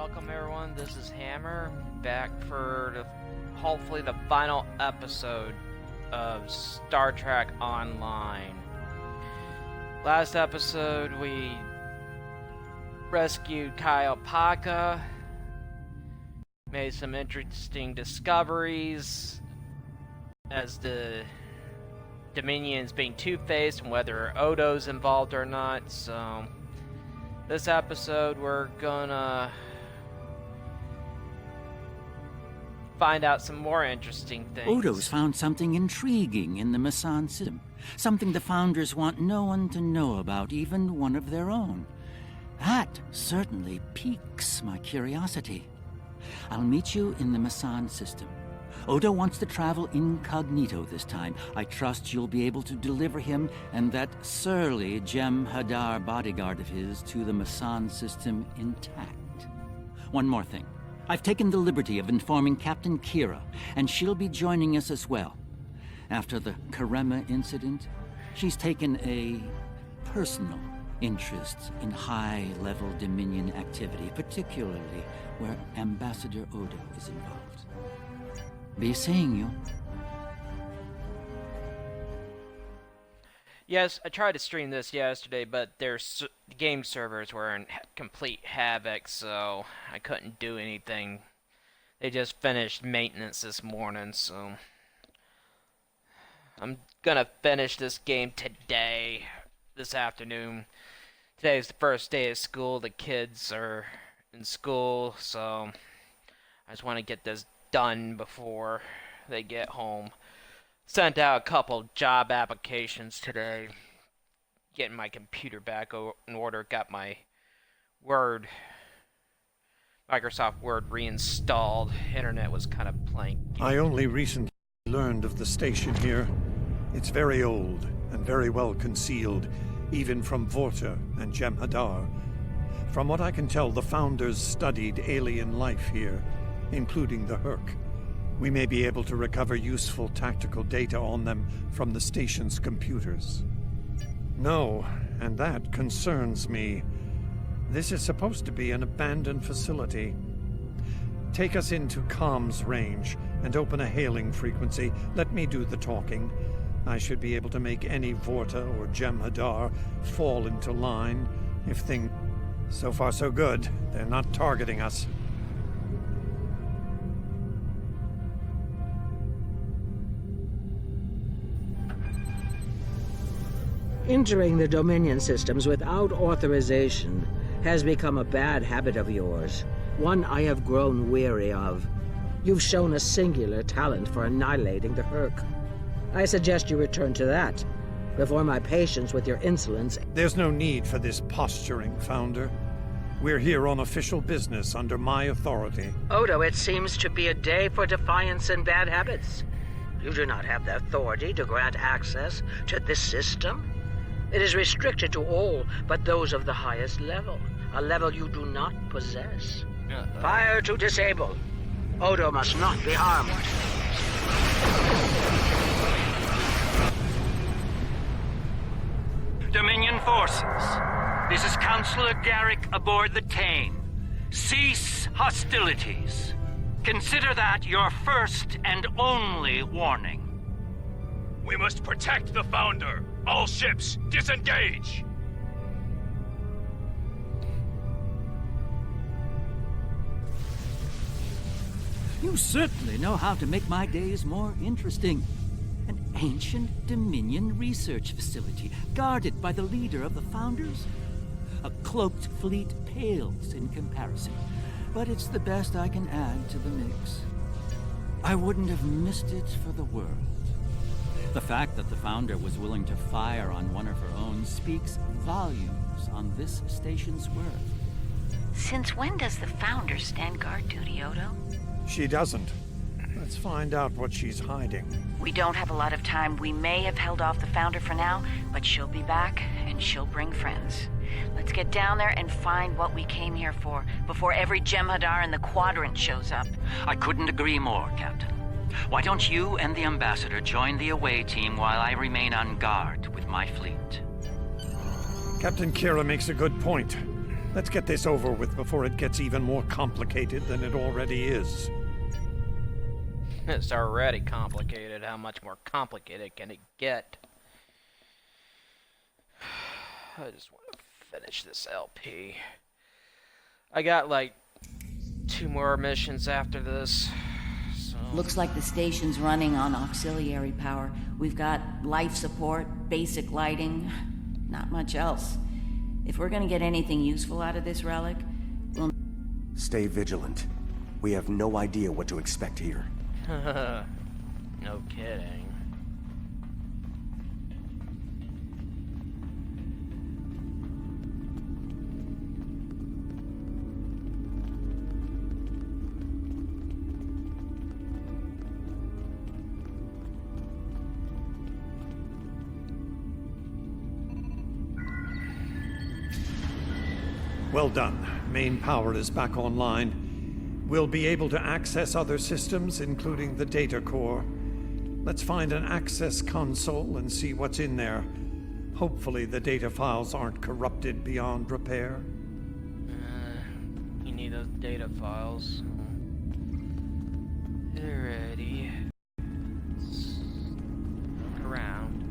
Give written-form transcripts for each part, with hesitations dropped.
welcome everyone. This is Hammer, back for hopefully the final episode of Star Trek Online. Last episode we rescued Kyle Paka, made some interesting discoveries as the Dominion's being two-faced and whether Odo's involved or not. So this episode we're gonna find out some more interesting things. Odo's found something intriguing in the Mesan system. Something the Founders want no one to know about, even one of their own. That certainly piques my curiosity. I'll meet you in the Mesan system. Odo wants to travel incognito this time. I trust you'll be able to deliver him and that surly Jem'Hadar bodyguard of his to the Mesan system intact. One more thing. I've taken the liberty of informing Captain Kira, and she'll be joining us as well. After the Karema incident, she's taken a personal interest in high-level Dominion activity, particularly where Ambassador Odo is involved. Be seeing you. Yes, I tried to stream this yesterday, but their game servers were in complete havoc, so I couldn't do anything. They just finished maintenance this morning, so I'm gonna finish this game today, this afternoon. Today's the first day of school. The kids are in school, so I just want to get this done before they get home. Sent out a couple job applications today. Getting my computer back in order. Got my Microsoft Word reinstalled. Internet was kind of playing. I only recently learned of the station here. It's very old and very well concealed, even from Vorta and Jem'Hadar. From what I can tell, the Founders studied alien life here, including the Herc. We may be able to recover useful tactical data on them from the station's computers. No, and that concerns me. This is supposed to be an abandoned facility. Take us into comms range and open a hailing frequency. Let me do the talking. I should be able to make any Vorta or Jem'Hadar fall into line if things... So far so good. They're not targeting us. Entering the Dominion systems without authorization has become a bad habit of yours, one I have grown weary of. You've shown a singular talent for annihilating the Herc. I suggest you return to that, before my patience with your insolence... There's no need for this posturing, Founder. We're here on official business under my authority. Odo, it seems to be a day for defiance and bad habits. You do not have the authority to grant access to this system. It is restricted to all but those of the highest level, a level you do not possess. Fire to disable. Odo must not be harmed. Dominion forces, this is Counselor Garrick aboard the Tane. Cease hostilities. Consider that your first and only warning. We must protect the Founder. All ships, disengage! You certainly know how to make my days more interesting. An ancient Dominion research facility, guarded by the leader of the Founders. A cloaked fleet pales in comparison, but it's the best I can add to the mix. I wouldn't have missed it for the world. The fact that the Founder was willing to fire on one of her own speaks volumes on this station's worth. Since when does the Founder stand guard duty, Odo? She doesn't. Let's find out what she's hiding. We don't have a lot of time. We may have held off the Founder for now, but she'll be back, and she'll bring friends. Let's get down there and find what we came here for, before every Jem'Hadar in the Quadrant shows up. I couldn't agree more, Captain. Why don't you and the Ambassador join the away team while I remain on guard with my fleet? Captain Kira makes a good point. Let's get this over with before it gets even more complicated than it already is. It's already complicated. How much more complicated can it get? I just want to finish this LP. I got like 2 more missions after this. So. Looks like the station's running on auxiliary power. We've got life support, basic lighting, not much else. If we're gonna get anything useful out of this relic, we'll... Stay vigilant. We have no idea what to expect here. No kidding. Well done. Main power is back online. We'll be able to access other systems, including the data core. Let's find an access console and see what's in there. Hopefully the data files aren't corrupted beyond repair. You need those data files. Alrighty. Let's look around.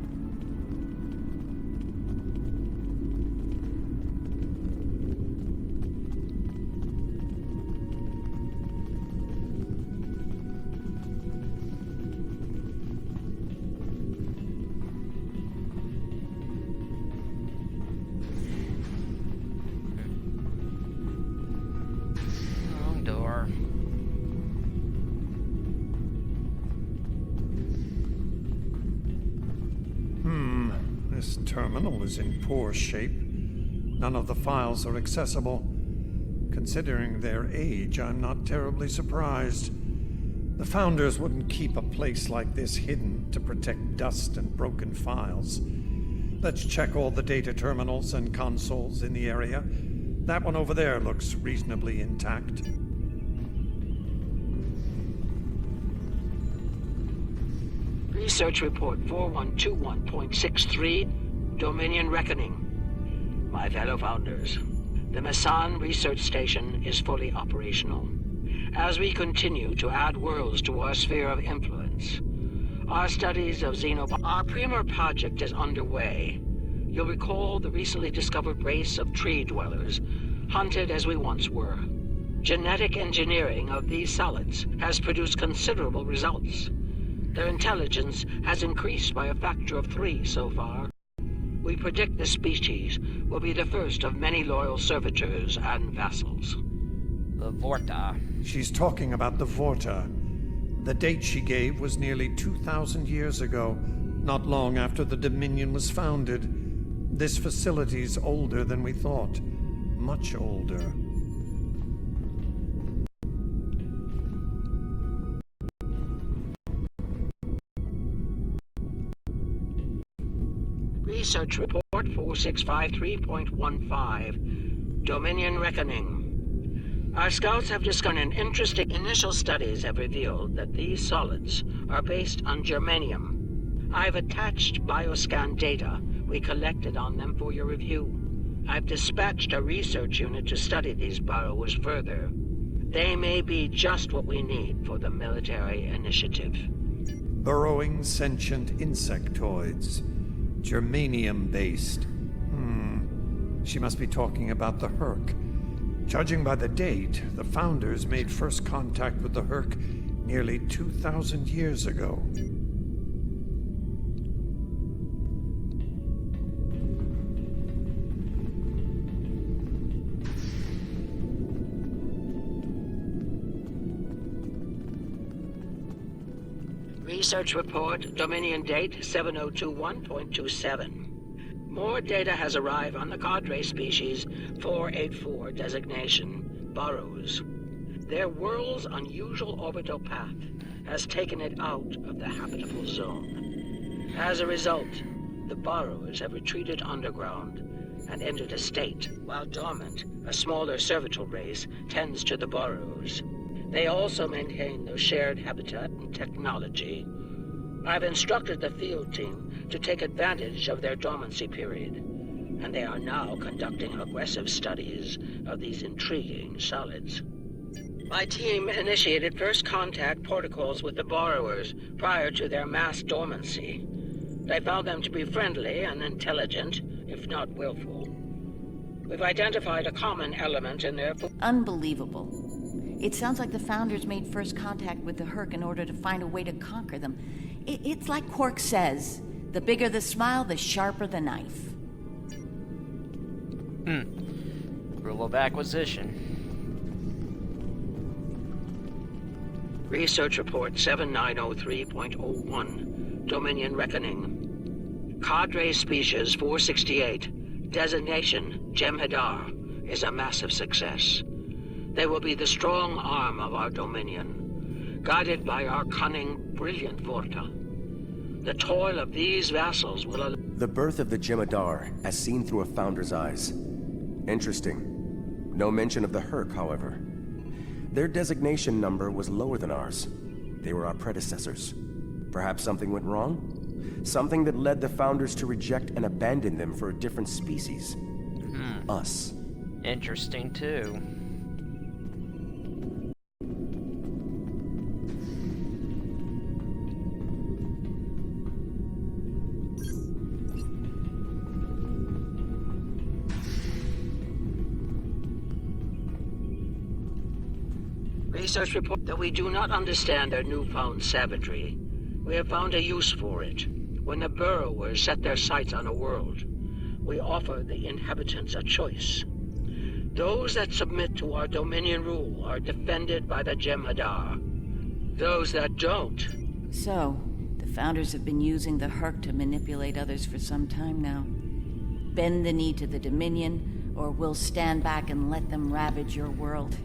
Door. This terminal is in poor shape. None of the files are accessible. Considering their age, I'm not terribly surprised. The Founders wouldn't keep a place like this hidden to protect dust and broken files. Let's check all the data terminals and consoles in the area. That one over there looks reasonably intact. Research Report 4121.63, Dominion Reckoning. My fellow Founders, the Mesan Research Station is fully operational. As we continue to add worlds to our sphere of influence, our studies of Our Premier project is underway. You'll recall the recently discovered race of tree dwellers, hunted as we once were. Genetic engineering of these solids has produced considerable results. Their intelligence has increased by a factor of 3 so far. We predict the species will be the first of many loyal servitors and vassals. The Vorta. She's talking about the Vorta. The date she gave was nearly 2,000 years ago, not long after the Dominion was founded. This facility's older than we thought. Much older. Research Report 4653.15, Dominion Reckoning. Our scouts have discovered an interesting... Initial studies have revealed that these solids are based on germanium. I've attached bioscan data we collected on them for your review. I've dispatched a research unit to study these burrows further. They may be just what we need for the military initiative. Burrowing sentient insectoids. Germanium-based. She must be talking about the Herc. Judging by the date, the Founders made first contact with the Herc nearly 2,000 years ago. Research Report, Dominion date 7021.27. More data has arrived on the Cadre species 484 designation, burrows. Their world's unusual orbital path has taken it out of the habitable zone. As a result, the burrows have retreated underground and entered a state, while dormant, a smaller servitor race tends to the burrows. They also maintain their shared habitat and technology. I've instructed the field team to take advantage of their dormancy period. and they are now conducting aggressive studies of these intriguing solids. My team initiated first contact protocols with the borrowers prior to their mass dormancy. They found them to be friendly and intelligent, if not willful. We've identified a common element in their... Unbelievable. It sounds like the Founders made first contact with the Herc in order to find a way to conquer them. It's like Quark says, the bigger the smile, the sharper the knife. Rule of acquisition. Research Report 7903.01, Dominion Reckoning. Cadre Species 468, designation Jem'Hadar, is a massive success. They will be the strong arm of our Dominion, guided by our cunning, brilliant Vorta. The toil of these vassals will... The birth of the Jem'Hadar, as seen through a Founder's eyes. Interesting. No mention of the Herc, however. Their designation number was lower than ours. They were our predecessors. Perhaps something went wrong? Something that led the Founders to reject and abandon them for a different species. Us. Interesting, too. Research report that we do not understand their newfound savagery. We have found a use for it. When the burrowers set their sights on a world, we offer the inhabitants a choice. Those that submit to our Dominion rule are defended by the Jem'Hadar. Those that don't... So, the Founders have been using the Herc to manipulate others for some time now. Bend the knee to the Dominion, or we'll stand back and let them ravage your world.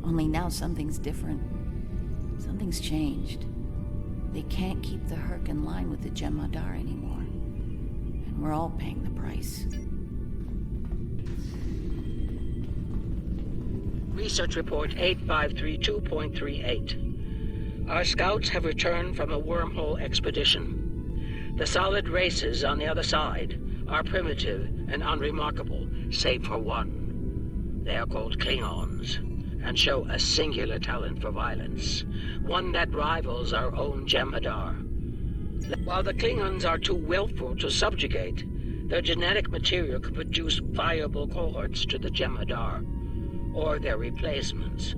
Only now something's different. Something's changed. They can't keep the Herc in line with the Jem'Hadar anymore. And we're all paying the price. Research Report 8532.38. Our scouts have returned from a wormhole expedition. The solid races on the other side are primitive and unremarkable, save for one. They are called Klingons, and show a singular talent for violence, one that rivals our own Jem'Hadar. While the Klingons are too willful to subjugate, their genetic material could produce viable cohorts to the Jem'Hadar, or their replacements.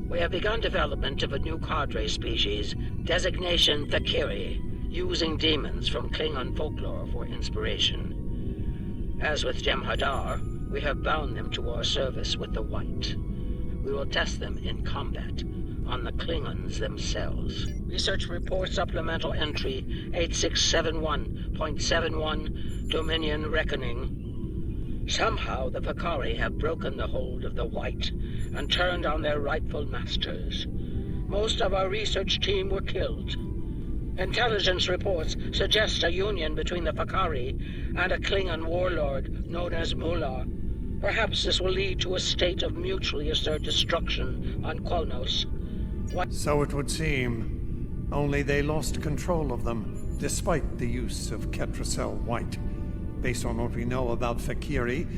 We have begun development of a new cadre species, designation Thakiri, using demons from Klingon folklore for inspiration. As with Jem'Hadar, we have bound them to our service with the White. We will test them in combat on the Klingons themselves. Research Report Supplemental Entry 8671.71, Dominion Reckoning. Somehow the Vakari have broken the hold of the White and turned on their rightful masters. Most of our research team were killed. Intelligence reports suggest a union between the Vakari and a Klingon warlord known as Mullah. Perhaps this will lead to a state of mutually assured destruction on Kronos. So it would seem. Only they lost control of them, despite the use of Ketracel White. Based on what we know about Thakiri,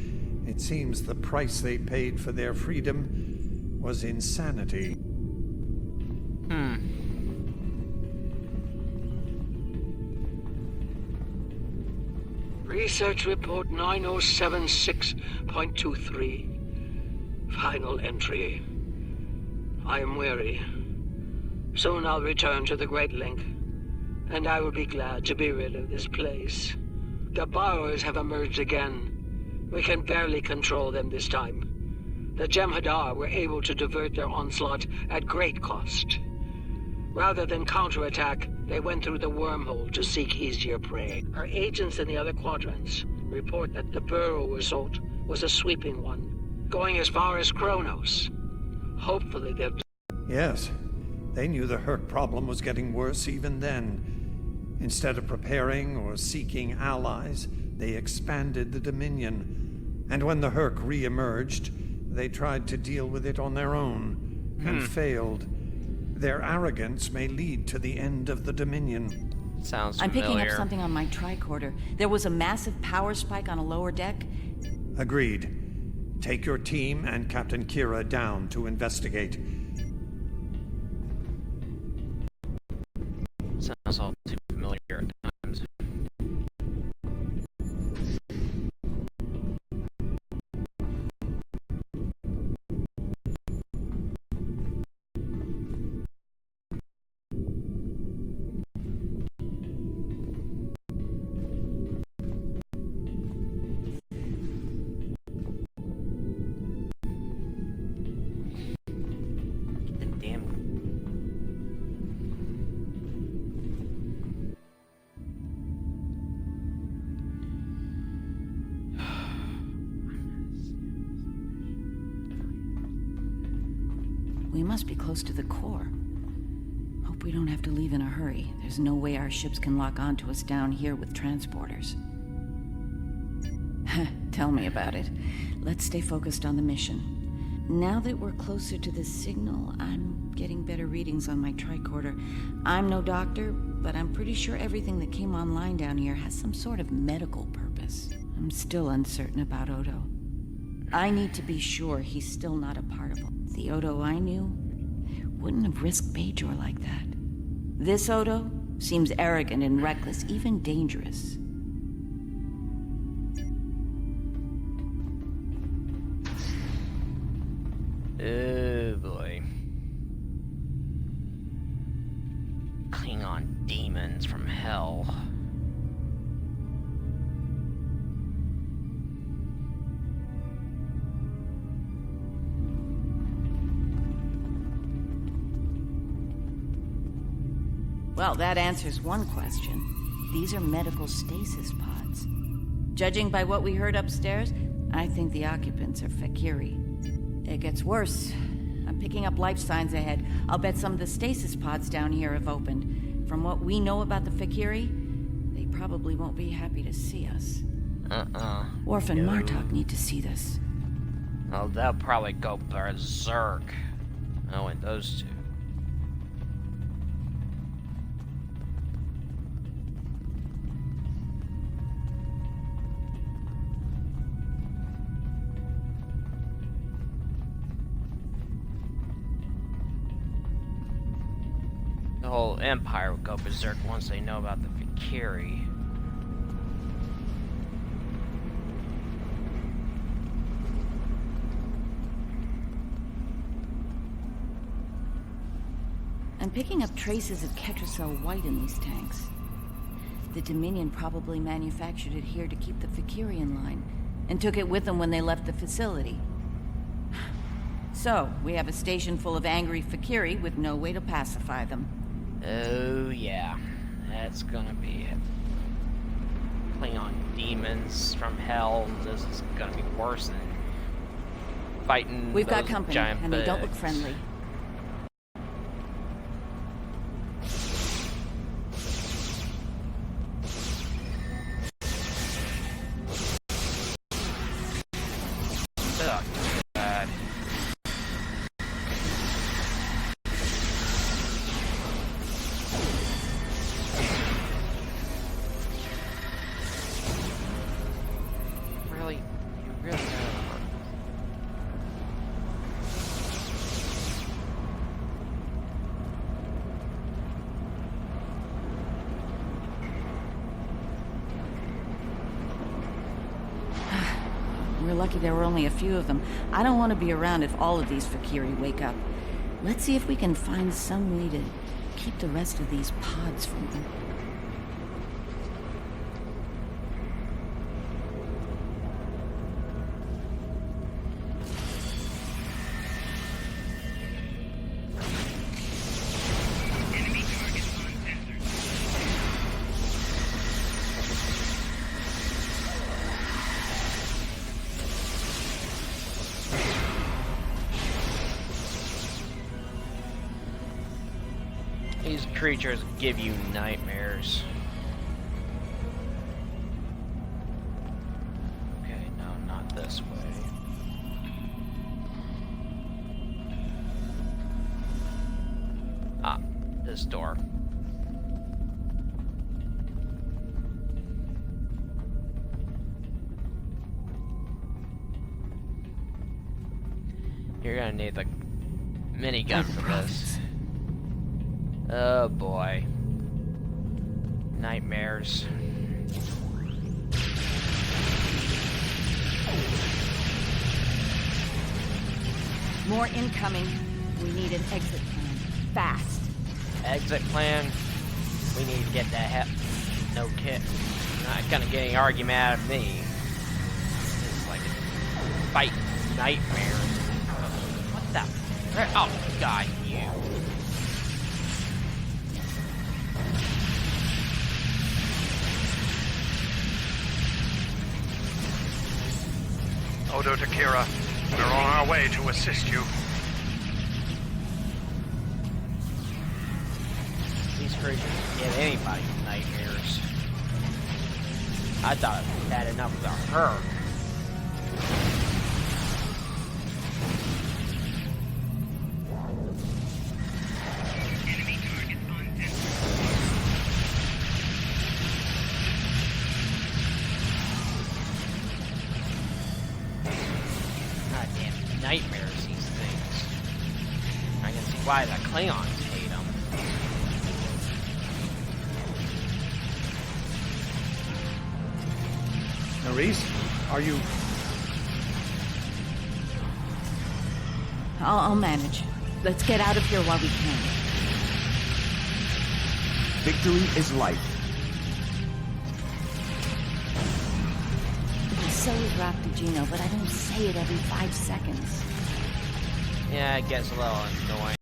it seems the price they paid for their freedom was insanity. Research Report 9076.23. Final entry. I am weary. Soon I'll return to the Great Link, and I will be glad to be rid of this place. The borrowers have emerged again. We can barely control them this time. The Jem'Hadar were able to divert their onslaught at great cost. Rather than counterattack, they went through the wormhole to seek easier prey. Our agents in the other quadrants report that the burrow assault was a sweeping one, going as far as Kronos. Hopefully they'll... Yes, they knew the Herc problem was getting worse even then. Instead of preparing or seeking allies, they expanded the Dominion. And when the Herc re-emerged, they tried to deal with it on their own, and failed. Their arrogance may lead to the end of the Dominion. Sounds I'm picking up familiar. something on my tricorder. There was a massive power spike on a lower deck. Agreed. Take your team and Captain Kira down to investigate. Sounds all too familiar at times. The damn. We must be close to the core. Hope we don't have to leave in a hurry. There's no way our ships can lock onto us down here with transporters. Tell me about it. Let's stay focused on the mission. Now that we're closer to the signal, I'm getting better readings on my tricorder. I'm no doctor, but I'm pretty sure everything that came online down here has some sort of medical purpose. I'm still uncertain about Odo. I need to be sure he's still not a part of it. The Odo I knew wouldn't have risked Bajor like that. This Odo seems arrogant and reckless, even dangerous. Oh boy. Klingon demons from hell. Well, that answers one question. These are medical stasis pods. Judging by what we heard upstairs, I think the occupants are Fakiri. It gets worse. I'm picking up life signs ahead. I'll bet some of the stasis pods down here have opened. From what we know about the Fakiri, they probably won't be happy to see us. Worf and Martok need to see this. Oh, they'll probably go berserk. Oh, and those two. The whole Empire will go berserk once they know about the Fakiri. I'm picking up traces of Ketracel White in these tanks. The Dominion probably manufactured it here to keep the Fakiri in line, and took it with them when they left the facility. So, we have a station full of angry Fakiri with no way to pacify them. Oh yeah, that's gonna be it. Klingon demons from hell. This is gonna be worse than fighting We've got those company, giant and they don't look bugs. friendly. Ugh, bad. Really? You really know. We're lucky there were only a few of them. I don't want to be around if all of these Fakiri wake up. Let's see if we can find some way to keep the rest of these pods from them. These creatures give you nightmares. Okay, no, not this way. Ah, this door. You're gonna need the minigun for this. Oh boy. Nightmares. More incoming. We need an exit plan. Fast. Exit plan. We need to get that no kid. Not gonna get any argument out of me. It's like a fight nightmare. What the? Oh God, you. Odo Takira, we're on our way to assist you. These creatures can get anybody nightmares. I thought it was bad enough with her. Goddamn nightmares, these things. I can see why the Klingons hate them. Nerys, are you... I'll manage. Let's get out of here while we can. Victory is life. I say Raptogino, but I don't say it every 5 seconds. Yeah, it gets a little annoying.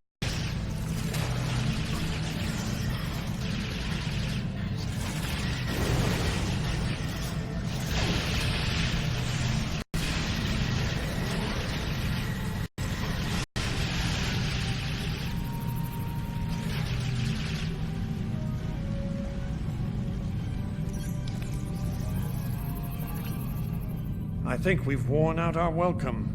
I think we've worn out our welcome.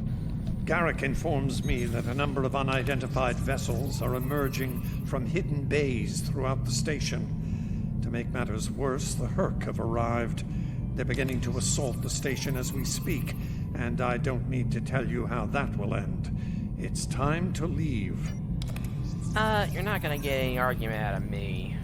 Garrick informs me that a number of unidentified vessels are emerging from hidden bays throughout the station. To make matters worse, the Herc have arrived. They're beginning to assault the station as we speak, and I don't need to tell you how that will end. It's time to leave. You're not gonna get any argument out of me.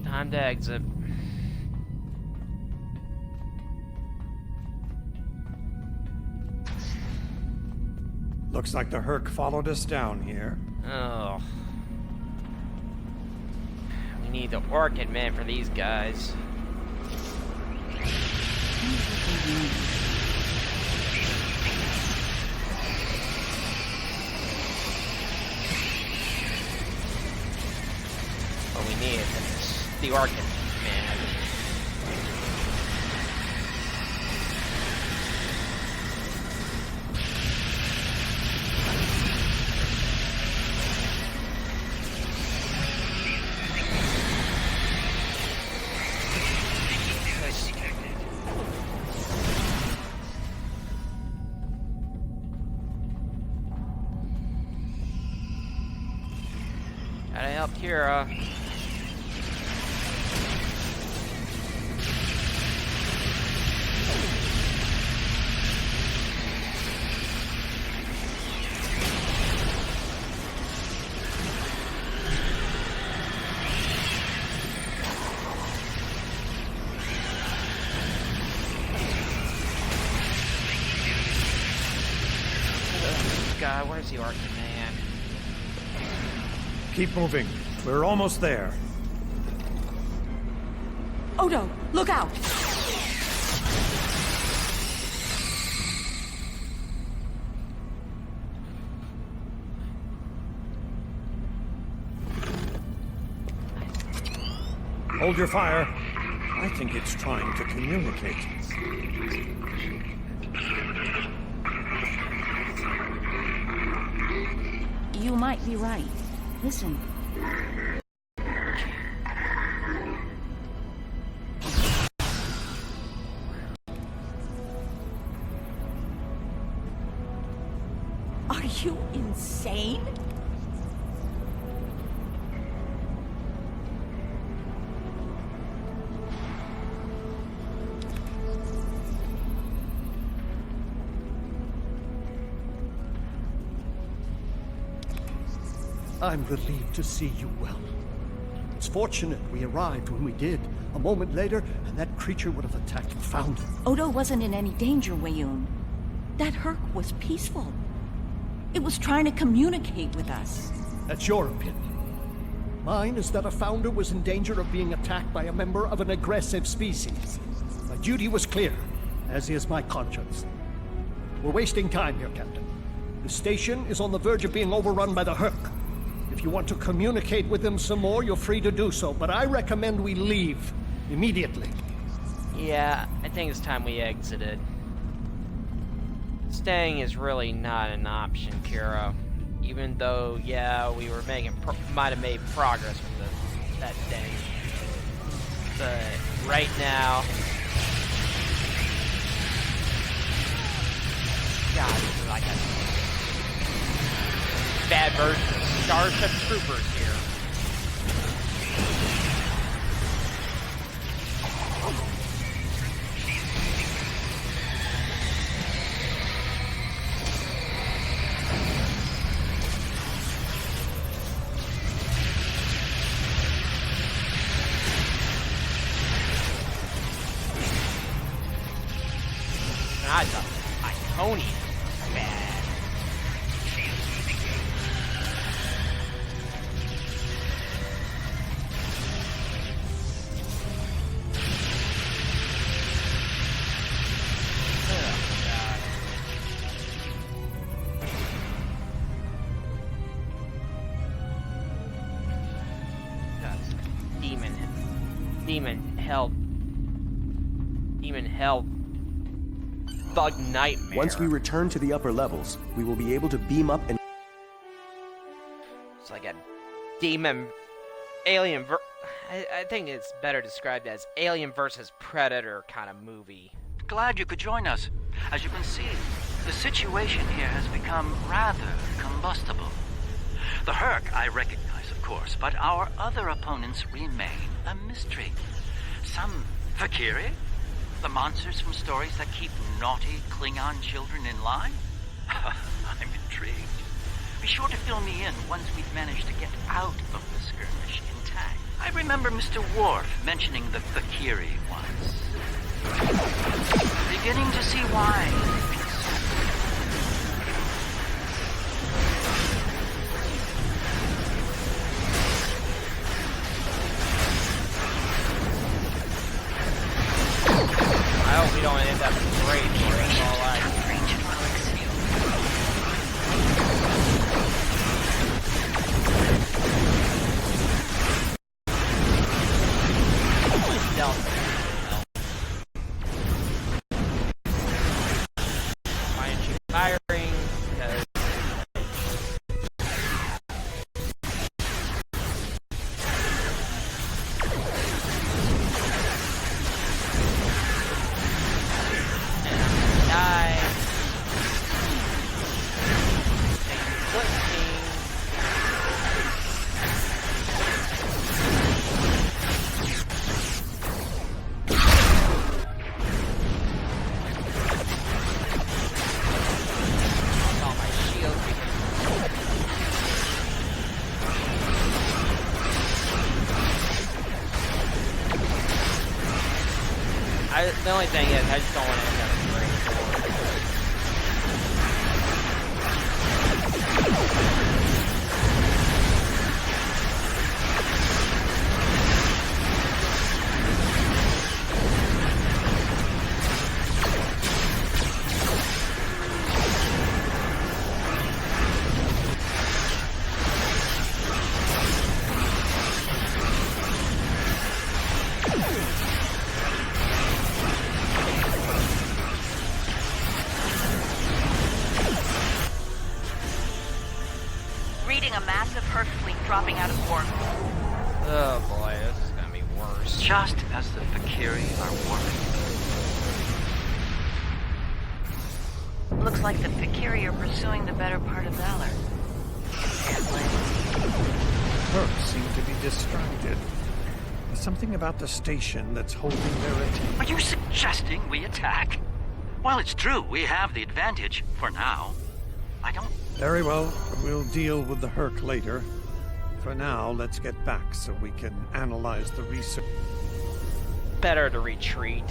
Time to exit. Looks like the Herc followed us down here. Oh. We need the Orchid Man for these guys. What we need is the Orchid Man. Gotta help Kira. God, where's the Orchid Man? Keep moving. We're almost there. Odo, look out! Hold your fire. I think it's trying to communicate. You might be right. Listen. Are you insane? I'm relieved to see you well. It's fortunate we arrived when we did. A moment later, and that creature would have attacked the Founder. Odo wasn't in any danger, Weyoun. That Herc was peaceful. It was trying to communicate with us. That's your opinion. Mine is that a Founder was in danger of being attacked by a member of an aggressive species. My duty was clear, as is my conscience. We're wasting time here, Captain. The station is on the verge of being overrun by the Herc. If you want to communicate with them some more, you're free to do so, but I recommend we leave immediately. Yeah, I think it's time we exited. Staying is really not an option, Kira. Even though, yeah, we were might have made progress with that thing. But right now, God, this is like a bad version of Starship Troopers here. Not the Iconium. Bad. Demon hell thug nightmare. Once we return to the upper levels, we will be able to beam up and... It's like a I think it's better described as Alien versus Predator kind of movie. Glad you could join us. As you can see, the situation here has become rather combustible. The Herc I recognize, of course, but our other opponents remain a mystery. Some Valkyrie? The monsters from stories that keep naughty Klingon children in line? I'm intrigued. Be sure to fill me in once we've managed to get out of the skirmish intact. I remember Mr. Worf mentioning the Valkyrie once. Beginning to see why. I hope we don't end up great in all life. Why aren't you firing? Because the only thing is, I just don't want to end up in reading a massive Herc fleet dropping out of port. Oh boy, this is gonna be worse. Just as the Fakiri are warning. Looks like the Fakiri are pursuing the better part of Valor. Hercs seem to be distracted. There's something about the station that's holding their attention. Are you suggesting we attack? While it's true we have the advantage, for now, I don't... Very well. We'll deal with the Herc later. For now, let's get back so we can analyze the research. Better to retreat.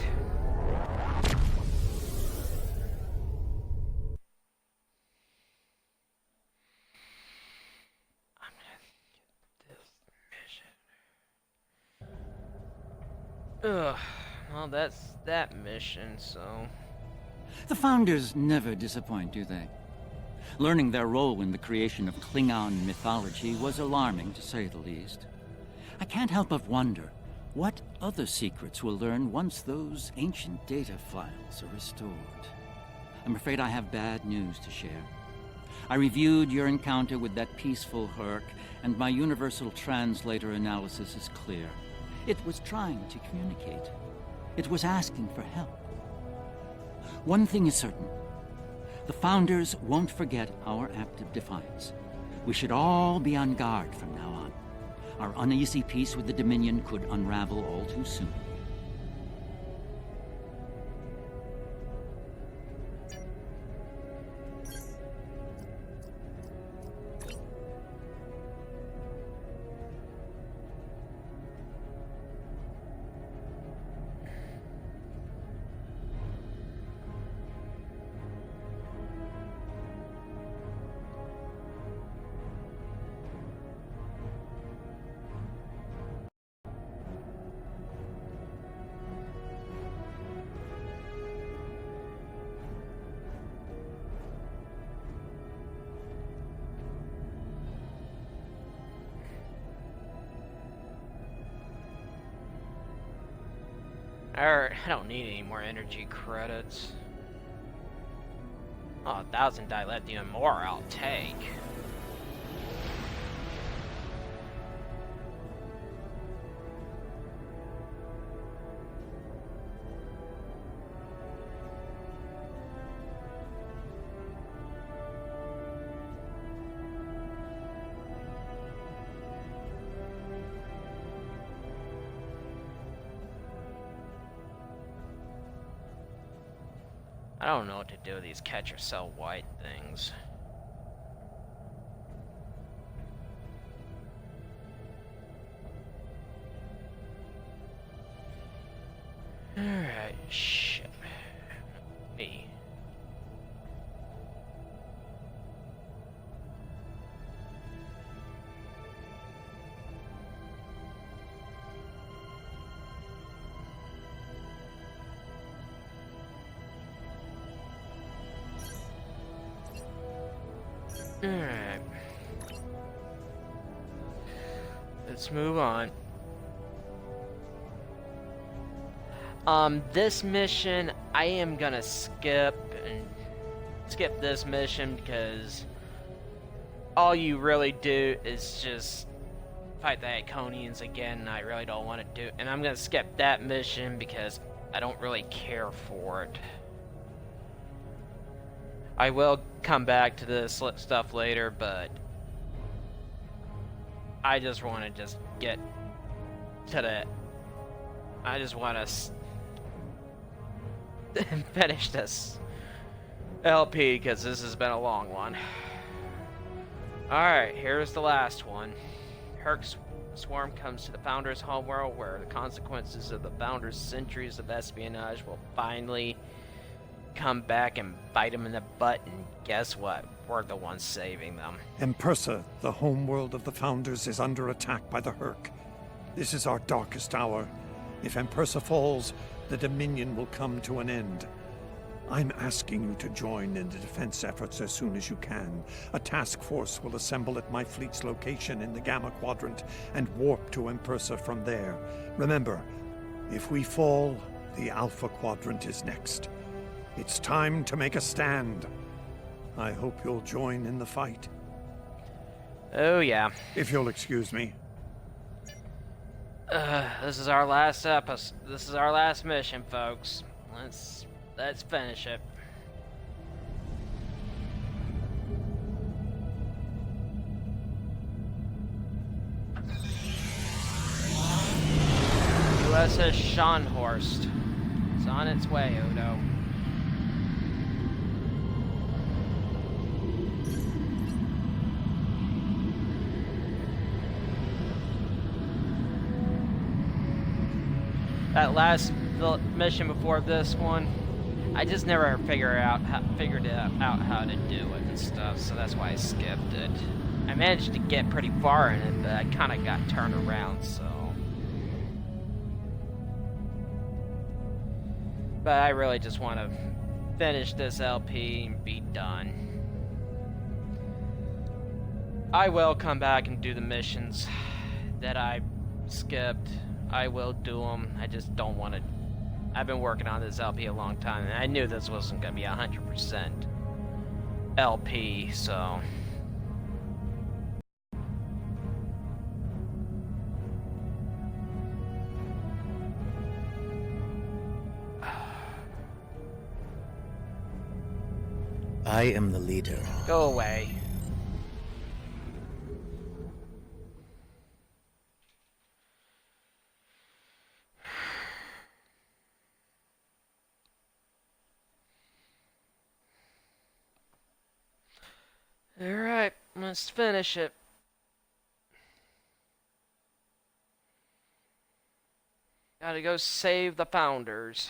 I'm gonna get this mission. Ugh. Well, that's that mission, so... The Founders never disappoint, do they? Learning their role in the creation of Klingon mythology was alarming, to say the least. I can't help but wonder what other secrets we'll learn once those ancient data files are restored. I'm afraid I have bad news to share. I reviewed your encounter with that peaceful Herc, and my universal translator analysis is clear. It was trying to communicate. It was asking for help. One thing is certain. The Founders won't forget our act of defiance. We should all be on guard from now on. Our uneasy peace with the Dominion could unravel all too soon. Alright, I don't need any more energy credits. Oh, 1,000 dilithium more I'll take. I don't know what to do with these catch or sell white things. Alright, shit. Me. Alright. Let's move on. This mission, I am gonna skip this mission because all you really do is just fight the Iconians again, and I really don't want to do. And I'm gonna skip that mission because I don't really care for it. I will come back to this stuff later, but I just want to get to the... I just want to finish this LP because this has been a long one. Alright, here's the last one. Herc's swarm comes to the Founders' homeworld where the consequences of the Founders' centuries of espionage will finally come back and bite them in the butt, and guess what? We're the ones saving them. Empersa, the homeworld of the Founders, is under attack by the Herc. This is our darkest hour. If Empersa falls, the Dominion will come to an end. I'm asking you to join in the defense efforts as soon as you can. A task force will assemble at my fleet's location in the Gamma Quadrant and warp to Empersa from there. Remember, if we fall, the Alpha Quadrant is next. It's time to make a stand. I hope you'll join in the fight. Oh yeah. If you'll excuse me. This is our last episode. This is our last mission, folks. Let's finish it. USS Scharnhorst. It's on its way, Odo. That last mission before this one, I just never figured out how to do it and stuff, so that's why I skipped it. I managed to get pretty far in it, but I kind of got turned around, so. But I really just want to finish this LP and be done. I will come back and do the missions that I skipped. I will do them. I just don't want to. I've been working on this LP a long time, and I knew this wasn't going to be 100% LP, so. I am the leader. Go away. Alright, let's finish it. Gotta go save the founders.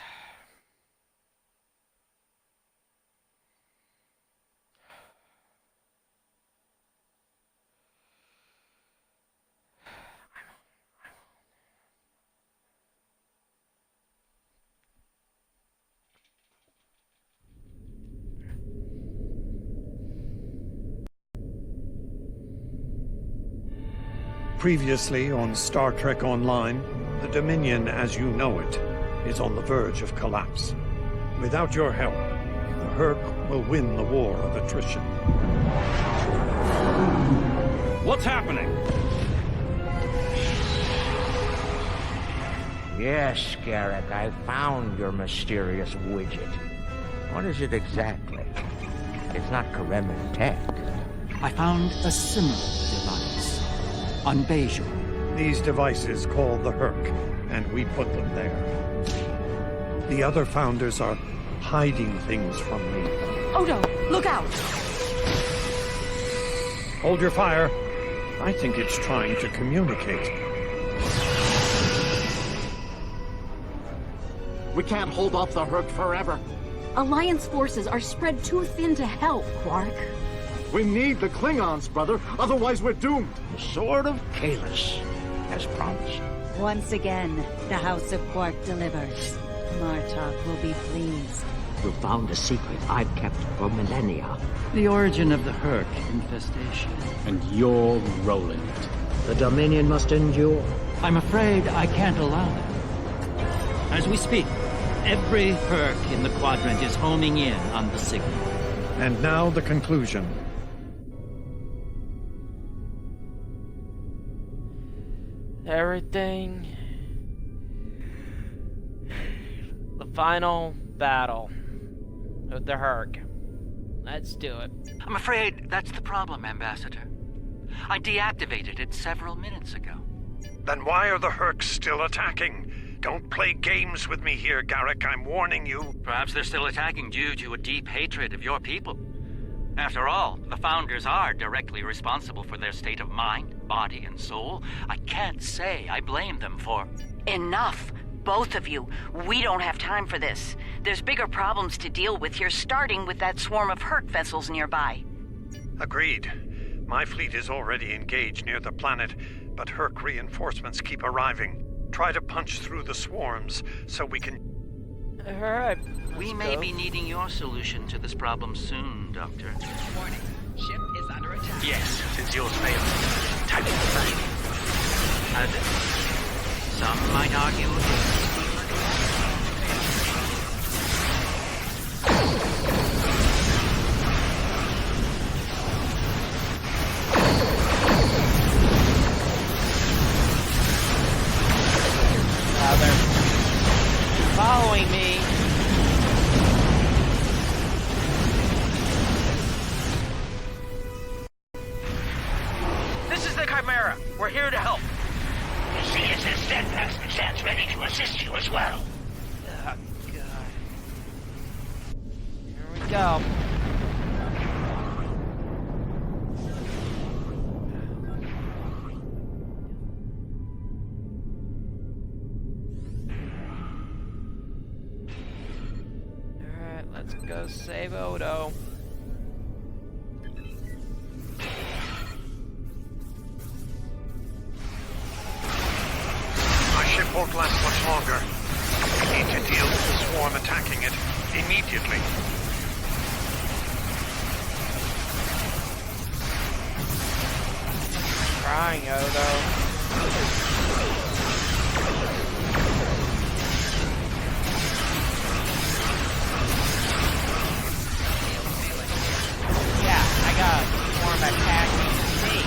Previously on Star Trek Online, the Dominion as you know it is on the verge of collapse. Without your help, the Herc will win the war of attrition. What's happening? Yes, Garrick, I found your mysterious widget. What is it exactly? It's not Kremen tech. I found a similar device on Bajor. These devices called the Herc, and we put them there. The other founders are hiding things from me. Odo, look out! Hold your fire. I think it's trying to communicate. We can't hold off the Herc forever. Alliance forces are spread too thin to help, Quark. We need the Klingons, brother. Otherwise, we're doomed. The Sword of Kahless, as promised. Once again, the House of Quark delivers. Martok will be pleased. You found a secret I've kept for millennia. The origin of the Herc infestation. And you're rolling it. The Dominion must endure. I'm afraid I can't allow that. As we speak, every Herc in the quadrant is homing in on the signal. And now the conclusion. Everything. The final battle with the Herc. Let's do it. I'm afraid that's the problem, Ambassador. I deactivated it several minutes ago. Then why are the Hercs still attacking? Don't play games with me here, Garrick. I'm warning you. Perhaps they're still attacking due to a deep hatred of your people. After all, the Founders are directly responsible for their state of mind, body, and soul. I can't say I blame them for... Enough! Both of you. We don't have time for this. There's bigger problems to deal with here, starting with that swarm of Herc vessels nearby. Agreed. My fleet is already engaged near the planet, but Herc reinforcements keep arriving. Try to punch through the swarms so we can... Alright. We may be needing your solution to this problem soon, Doctor. Warning. Ship is under attack. Yes, since yours failed. Time to fight. And some might argue against. Chimera. We're here to help. The CSS Steadfast stands ready to assist you as well. Oh, God. Here we go. Alright, let's go save Odo. My ship won't last much longer. We need to deal with the swarm attacking it immediately. Crying, Odo. Yeah, I got a swarm attacking me.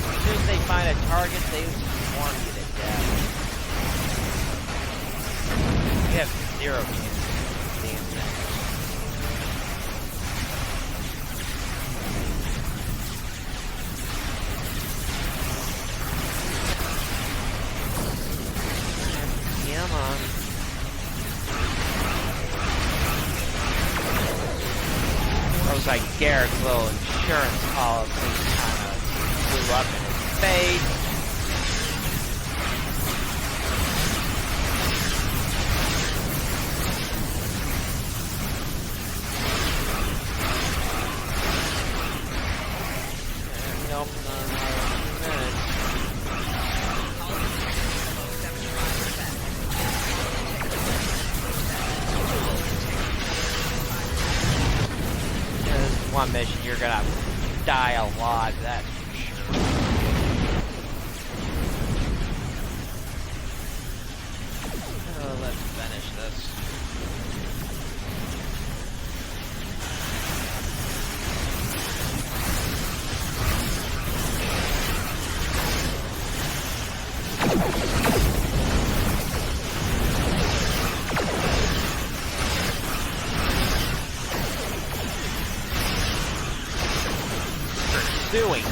As soon as they find a target, they swarm you to death. You have 0 chance of damn thing. Come on. That was like Garrett's little insurance policy kind of blew up in his face. Nope, not another minute. Yeah, this is one mission you're gonna die a lot, that's for sure. Oh, let's finish this. Doing.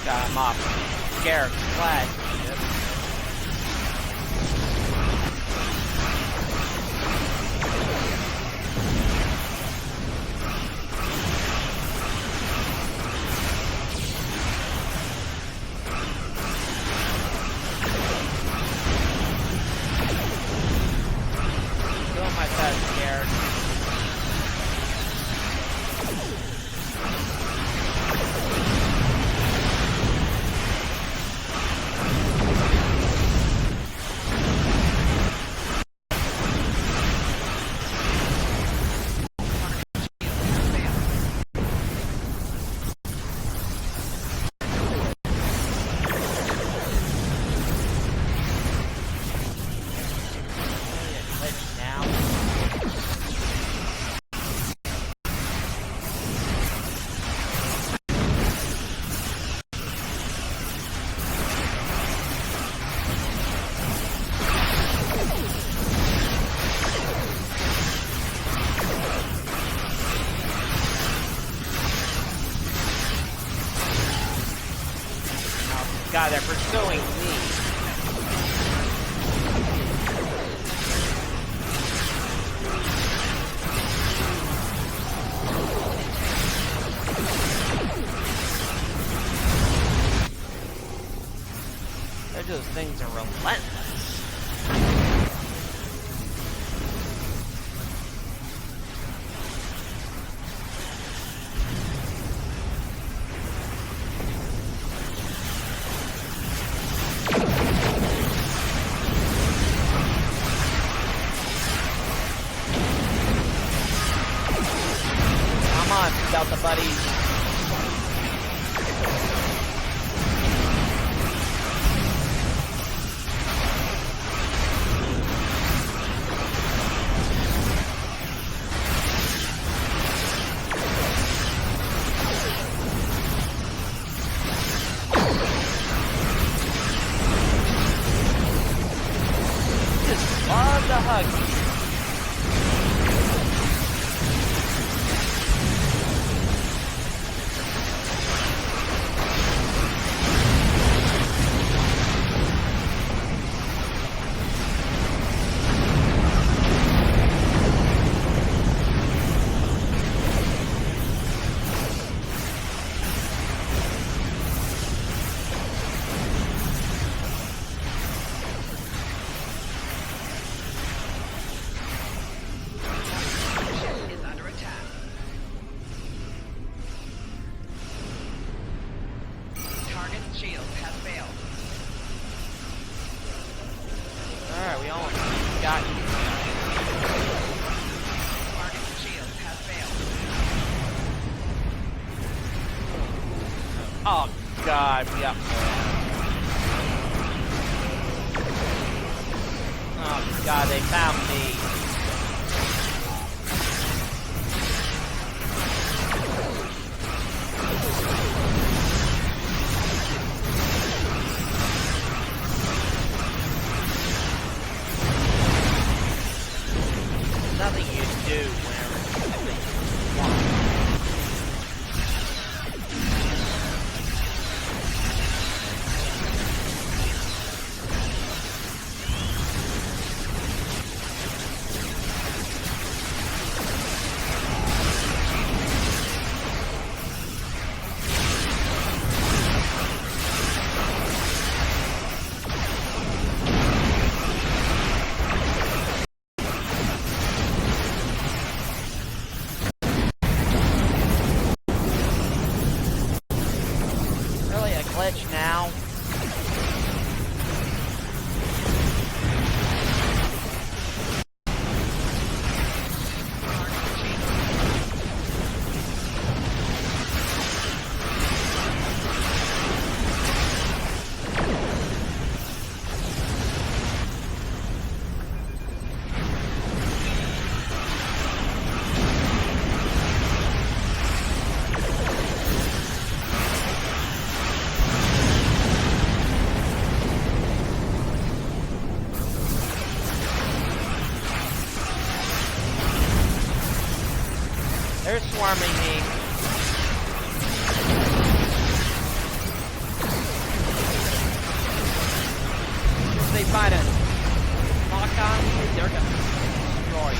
Got him off Garrett's flagship. Doing my best, Garrett. God, they're pursuing me. Those things are relentless. Delta buddies. Love the hug. Oh god, we got more. Oh god, they found me. Nothing you do whenever you want. Glitch now. They're swarming me. If they find a lock on me, they're gonna destroy you.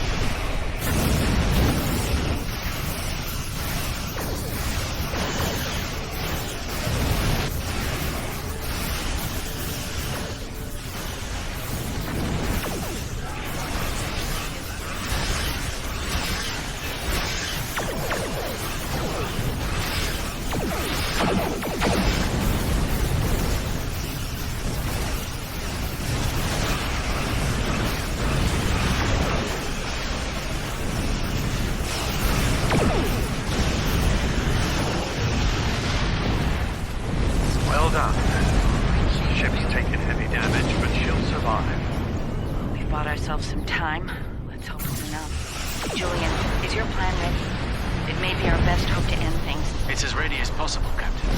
Well done. Ship's taken heavy damage, but she'll survive. We've bought ourselves some time. Let's hope it's enough. Julian, is your plan ready? It may be our best hope to end things. It's as ready as possible, Captain.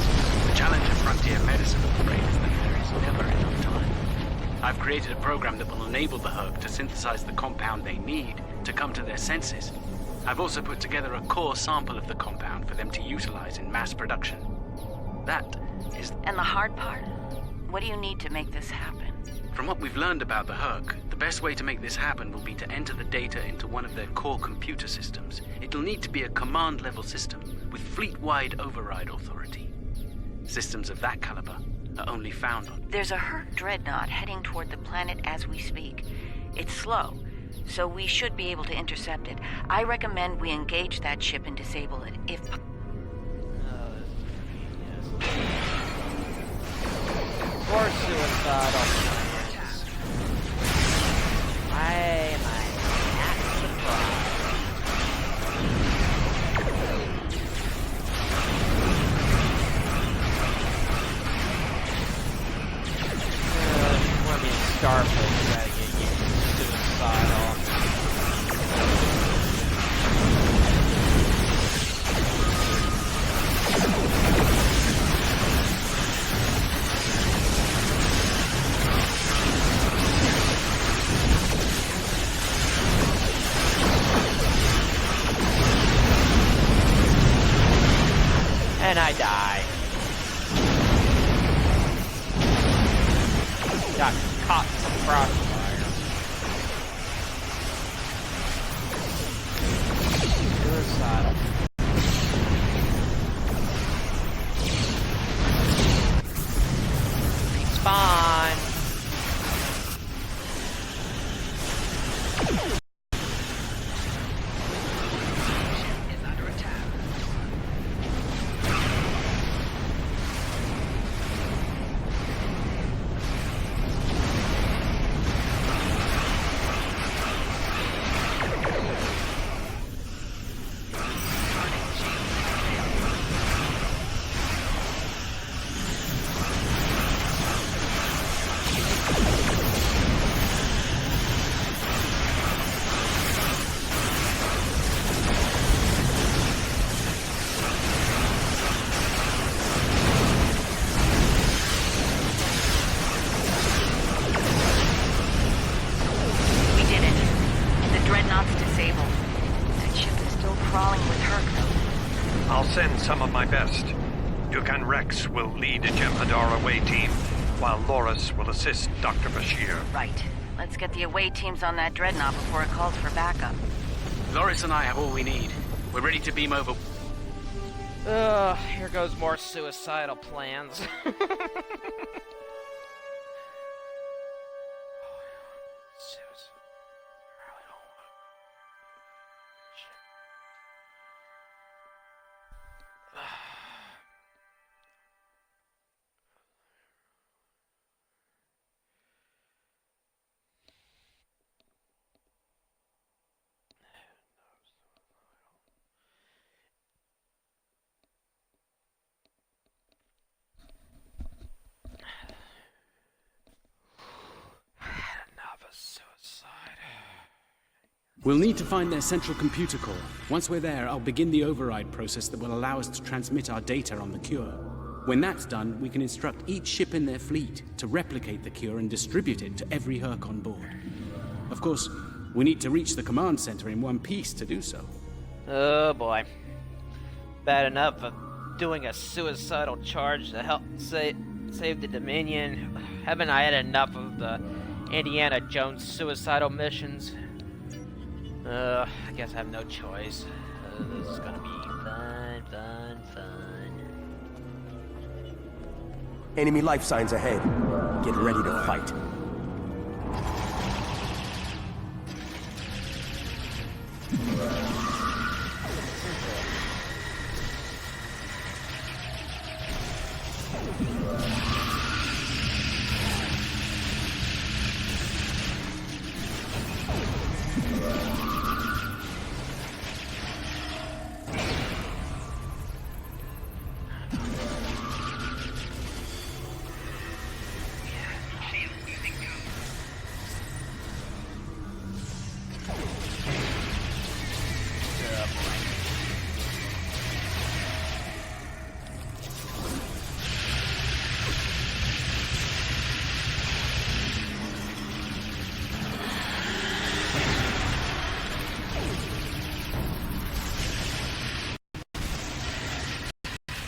The challenge of frontier medicine, I'm afraid, is that there is never enough time. I've created a program that will enable the Hug to synthesize the compound they need to come to their senses. I've also put together a core sample of the compound for them to utilize in mass production. That is... And the hard part? What do you need to make this happen? From what we've learned about the Hug, the best way to make this happen will be to enter the data into one of their core computer systems. It'll need to be a command-level system with fleet-wide override authority. Systems of that caliber are only found on... There's a Herc dreadnought heading toward the planet as we speak. It's slow, so we should be able to intercept it. I recommend we engage that ship and disable it, if... Or suicidal. Why am I not surprised? And I die. Got caught in the crossfire. Suicidal. Respawn. Send some of my best. Dukan Rex will lead a Jem'Hadar away team, while Loris will assist Dr. Bashir. Right. Let's get the away teams on that dreadnought before it calls for backup. Loris and I have all we need. We're ready to beam over. Here goes more suicidal plans. We'll need to find their central computer core. Once we're there, I'll begin the override process that will allow us to transmit our data on the cure. When that's done, we can instruct each ship in their fleet to replicate the cure and distribute it to every Herc on board. Of course, we need to reach the command center in one piece to do so. Oh boy. Bad enough of doing a suicidal charge to help save the Dominion. Haven't I had enough of the Indiana Jones suicidal missions? I guess I have no choice. This is gonna be fun. Enemy life signs ahead. Get ready to fight.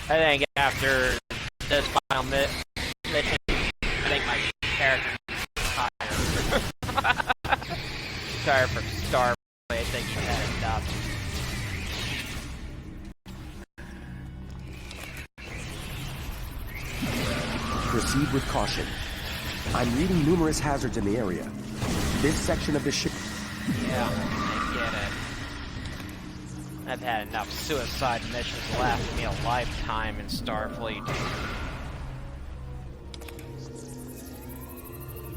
I think after this final mission, I think my character is tired. Tired from Starfleet. I think he had enough. Proceed with caution. I'm reading numerous hazards in the area. This section of the ship... Yeah, I get it. I've had enough suicide missions last me a lifetime in Starfleet.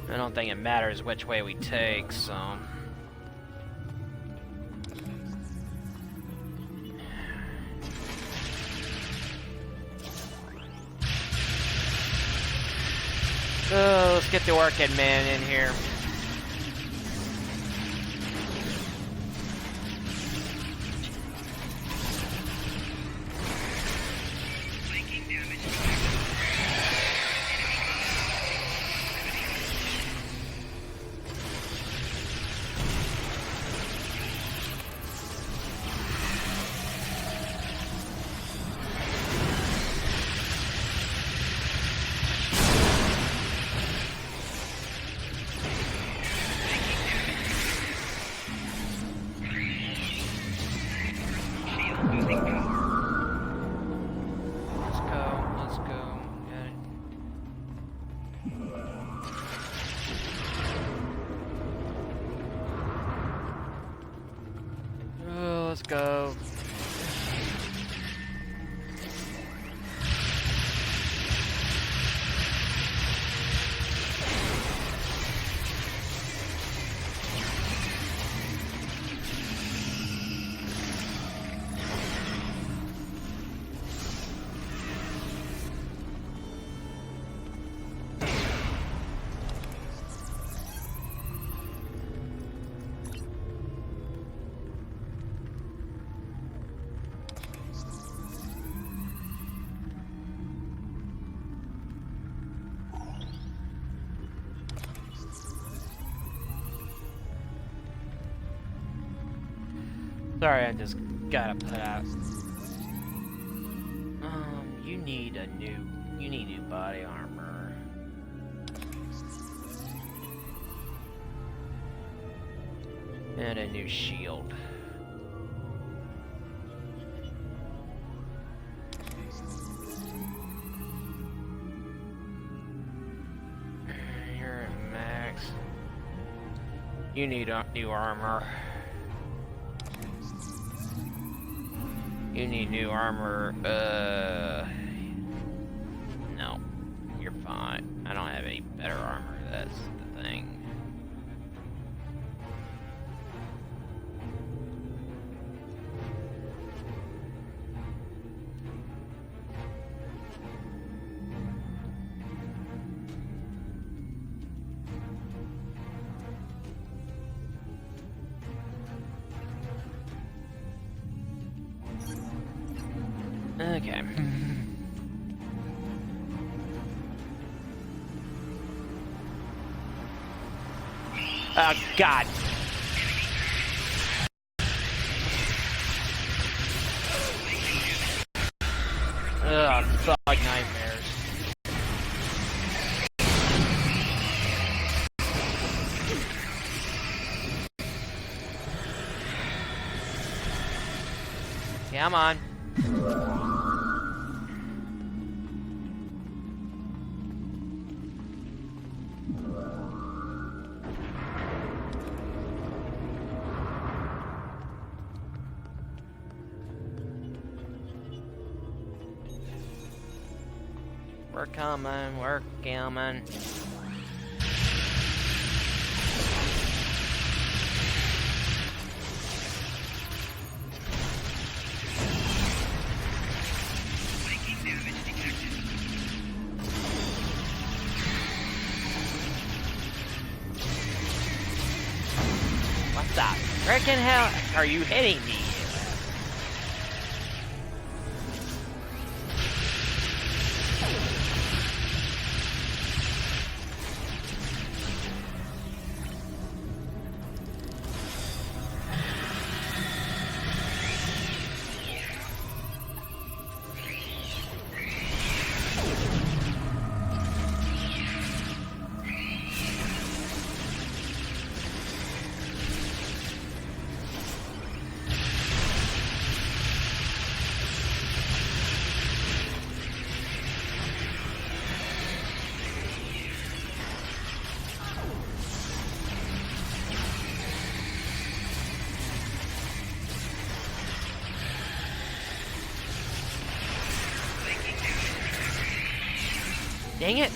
I don't think it matters which way we take, so... So, let's get the Orchid Man in here. losing power. Let's go. Let's go. Oh, let's go. Sorry, I just gotta put out. You need new body armor. And a new shield. You're at max. You need new armor. You need new armor, no. You're fine. I don't have any better armor, that's the thing. Okay. Oh, God. Ugh, thug nightmares. Come on. We're coming, we're coming. What the frickin' hell are you hitting me? Dang it!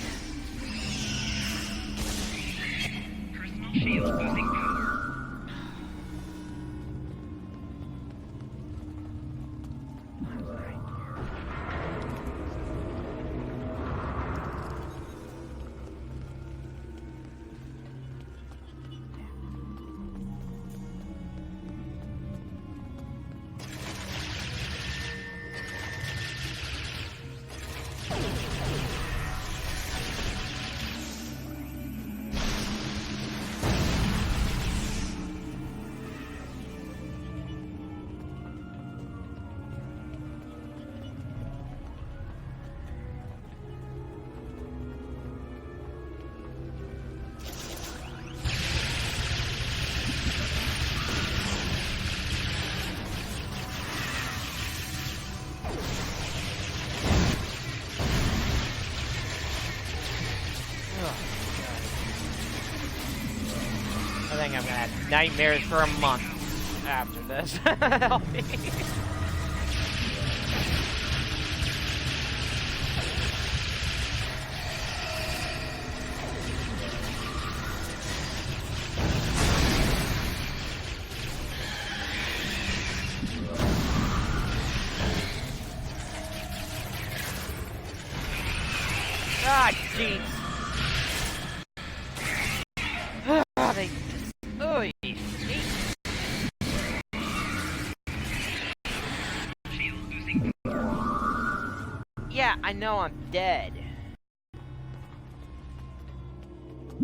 Personal shield losing power. nightmares for a month after this. I'll be... Ah, jeez. Ah, they just... Oy. Yeah, I know I'm dead.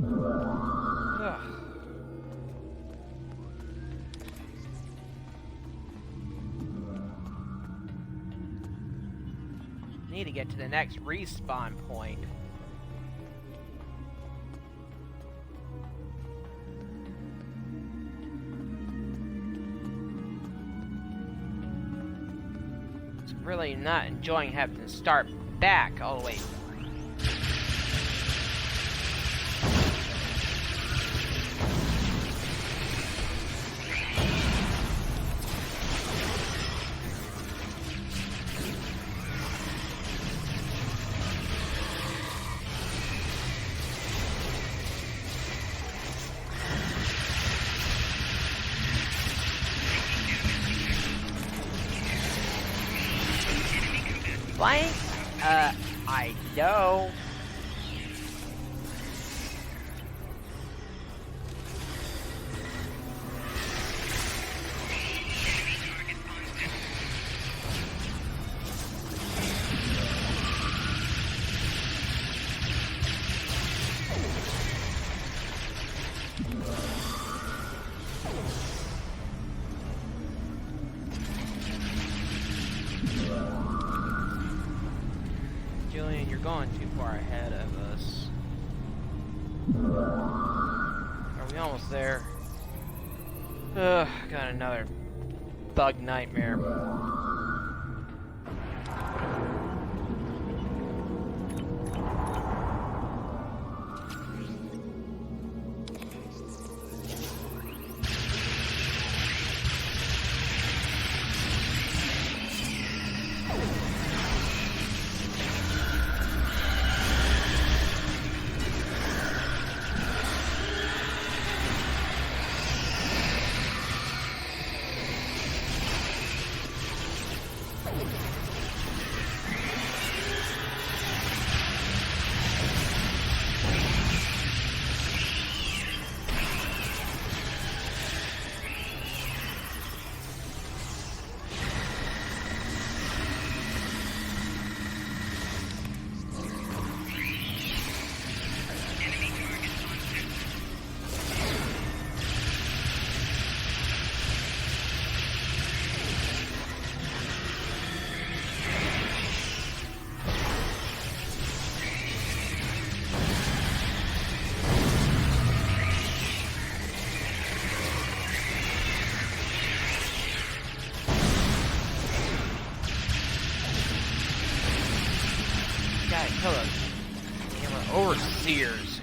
Ugh. Need to get to the next respawn point. It's really not enjoying having to start back all the way. Blank? I know. Julian, you're going too far ahead of us. Are we almost there? Ugh, got another bug nightmare. Hello. Damn overseers.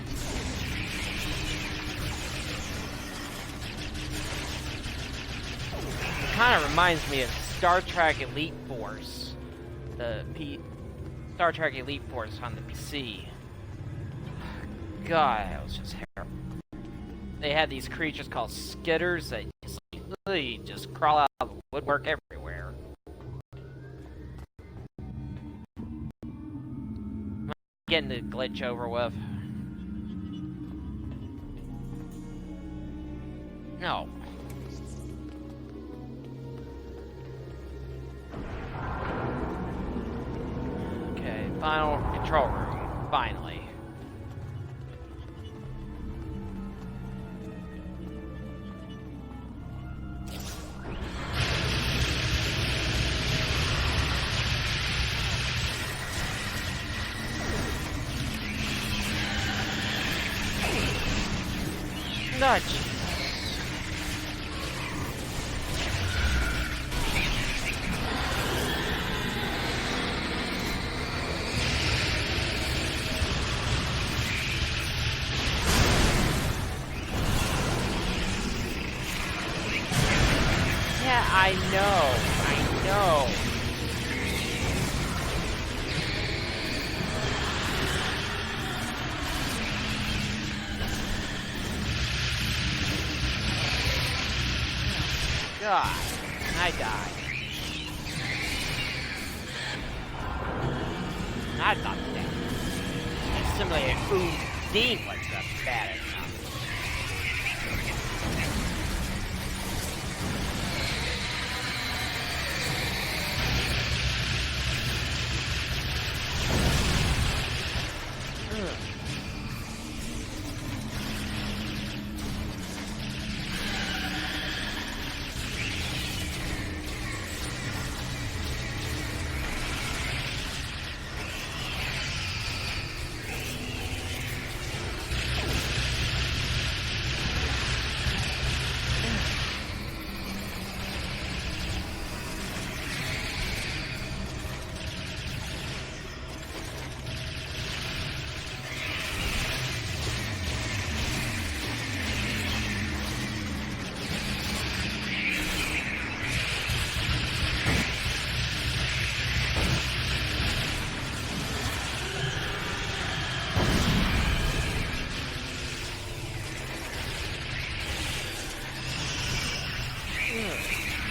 It kind of reminds me of Star Trek Elite Force. Star Trek Elite Force on the PC. God, that was just terrible. They had these creatures called skitters that just crawl out of the woodwork everywhere. Getting the glitch over with. No. Okay, final control room. Finally. Nudge. Yeah, I know. God, I died. I thought that. It's similarly Dean was the bad enough.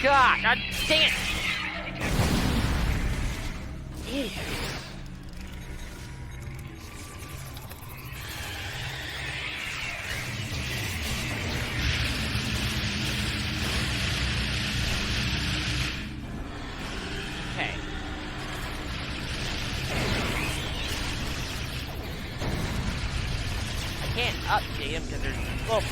God, dang it! Idiot. Okay. I can't update him because there's well.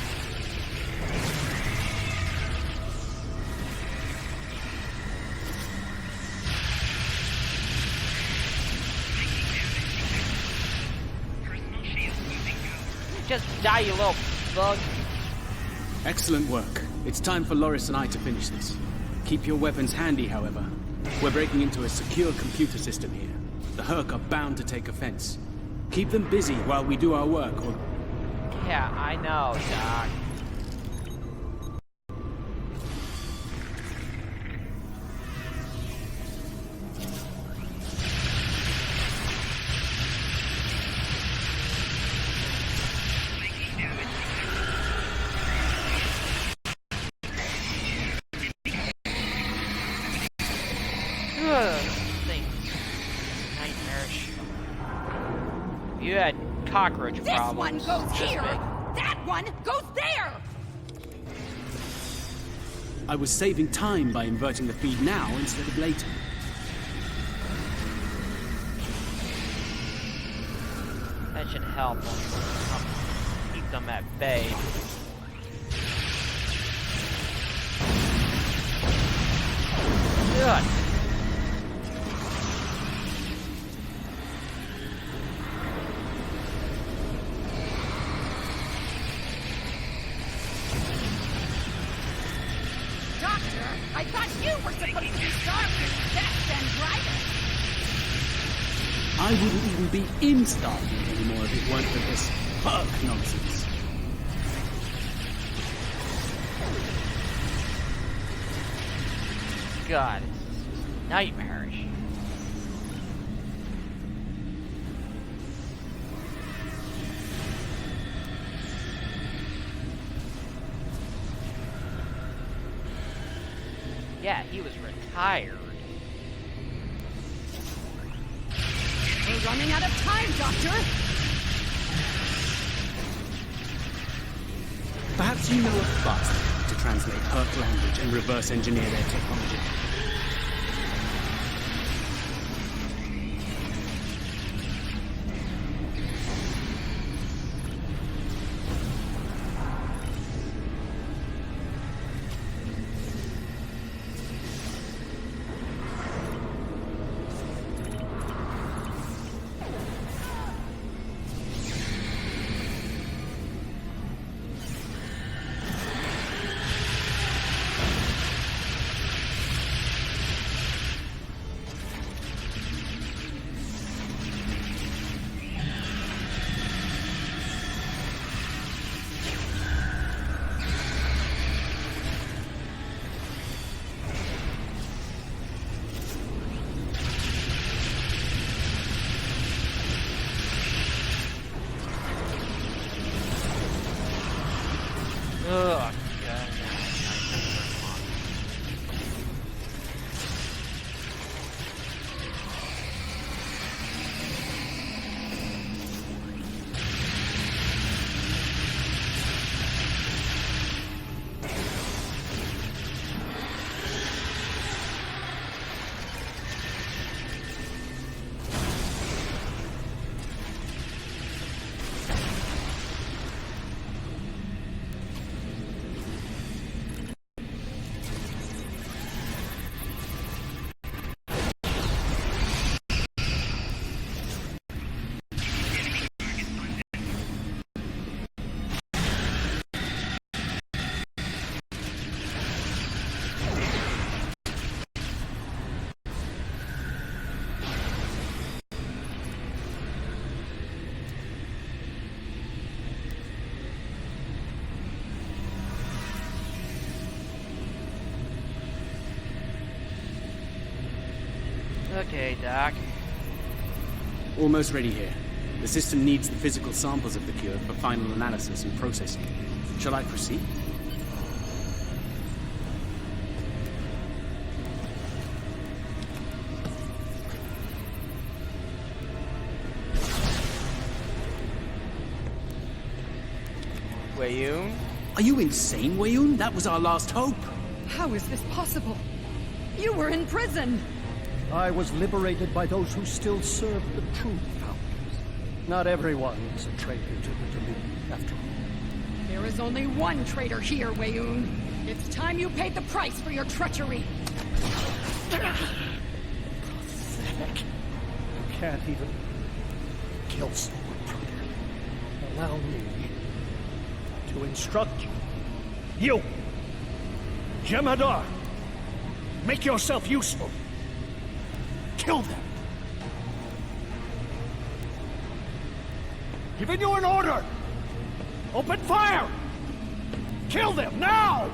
Just die, you little bug. Excellent work. It's time for Loris and I to finish this. Keep your weapons handy, however. We're breaking into a secure computer system here. The Herc are bound to take offense. Keep them busy while we do our work, or... Yeah, I know, Doc. Nightmarish. You had cockroach problems. This one goes here! That one goes there! I was saving time by inverting the feed now instead of later. That should help them. Keep them at bay. Good. Doctor, I thought you were supposed to be Starfleet's best and brightest. I wouldn't even be in Starfleet anymore if it weren't for this Herc nonsense. God, it's nightmarish. Yeah, he was retired. We're running out of time, Doctor! Perhaps you know a fast way to translate Herc language and reverse engineer their technology. Okay, Doc. Almost ready here. The system needs the physical samples of the cure for final analysis and processing. Shall I proceed? Weyoun? Are you insane, Weyoun? That was our last hope. How is this possible? You were in prison! I was liberated by those who still serve the true founders. Not everyone is a traitor to the Dominion, after all. There is only one traitor here, Weyoun. It's time you paid the price for your treachery. Pathetic. You can't even kill someone properly. Allow me to instruct you. You! Jem'Hadar! Make yourself useful. Kill them. Giving you an order. Open fire! Kill them, now!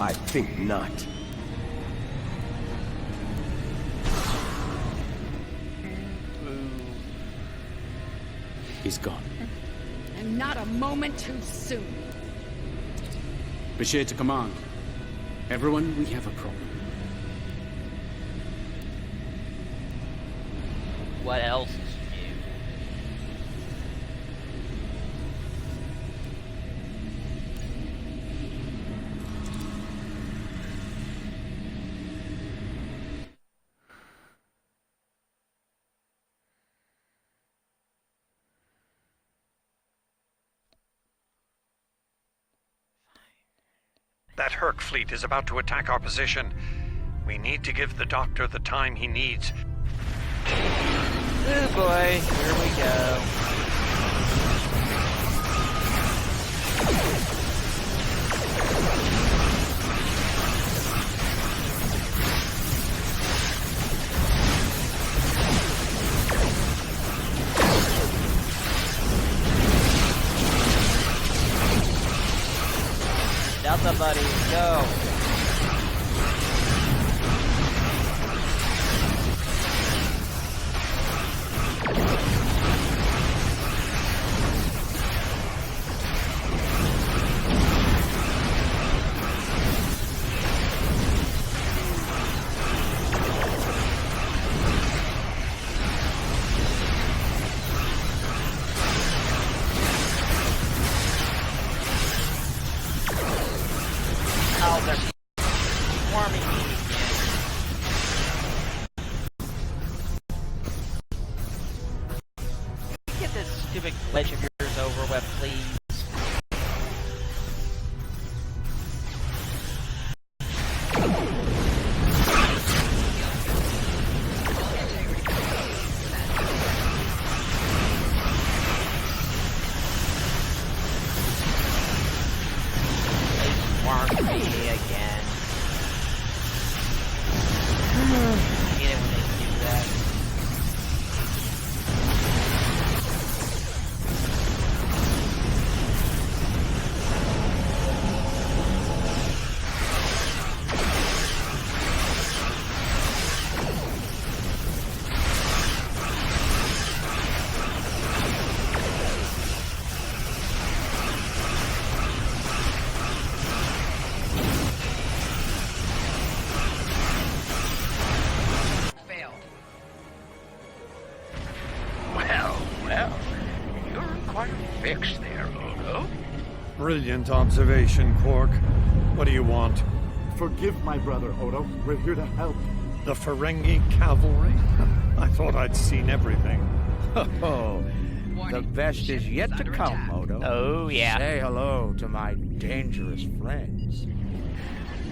I think not. He's gone. And not a moment too soon. Bashir to command. Everyone, we have a problem. What else is new? That Herc fleet is about to attack our position. We need to give the Doctor the time he needs. Oh boy, here we go. Delta buddy, go. Oh, they're swarming me again. Get this stupid glitch of yours over with, please. Swarm me again. I hate it when they do that. Well, you're in quite a fix there, Odo. Brilliant observation, Quark. What do you want? Forgive my brother, Odo. We're here to help. The Ferengi cavalry? I thought I'd seen everything. Oh, the best is yet to come, Odo. Oh, yeah. Say hello to my dangerous friends.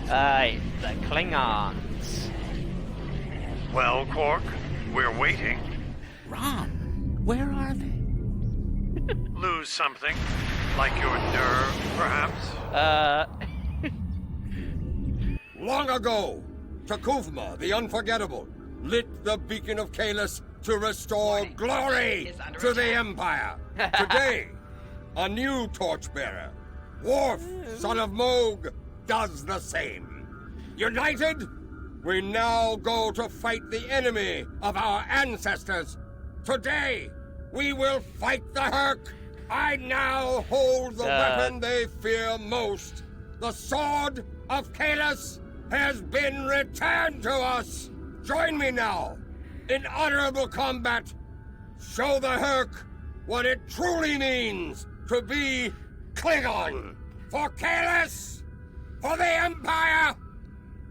The Klingons. Well, Quark, we're waiting. Ron, where are they? Lose something? Like your nerve, perhaps? Long ago, T'Kuvma, the Unforgettable, lit the beacon of Kahless to restore glory to the Empire. Today, a new torchbearer, Worf, son of Moog, does the same. United, We now go to fight the enemy of our ancestors. Today, we will fight the Hurk. I now hold the weapon they fear most. The Sword of Kalis has been returned to us. Join me now in honorable combat. Show the Hurk what it truly means to be Klingon. For Kalis, for the Empire,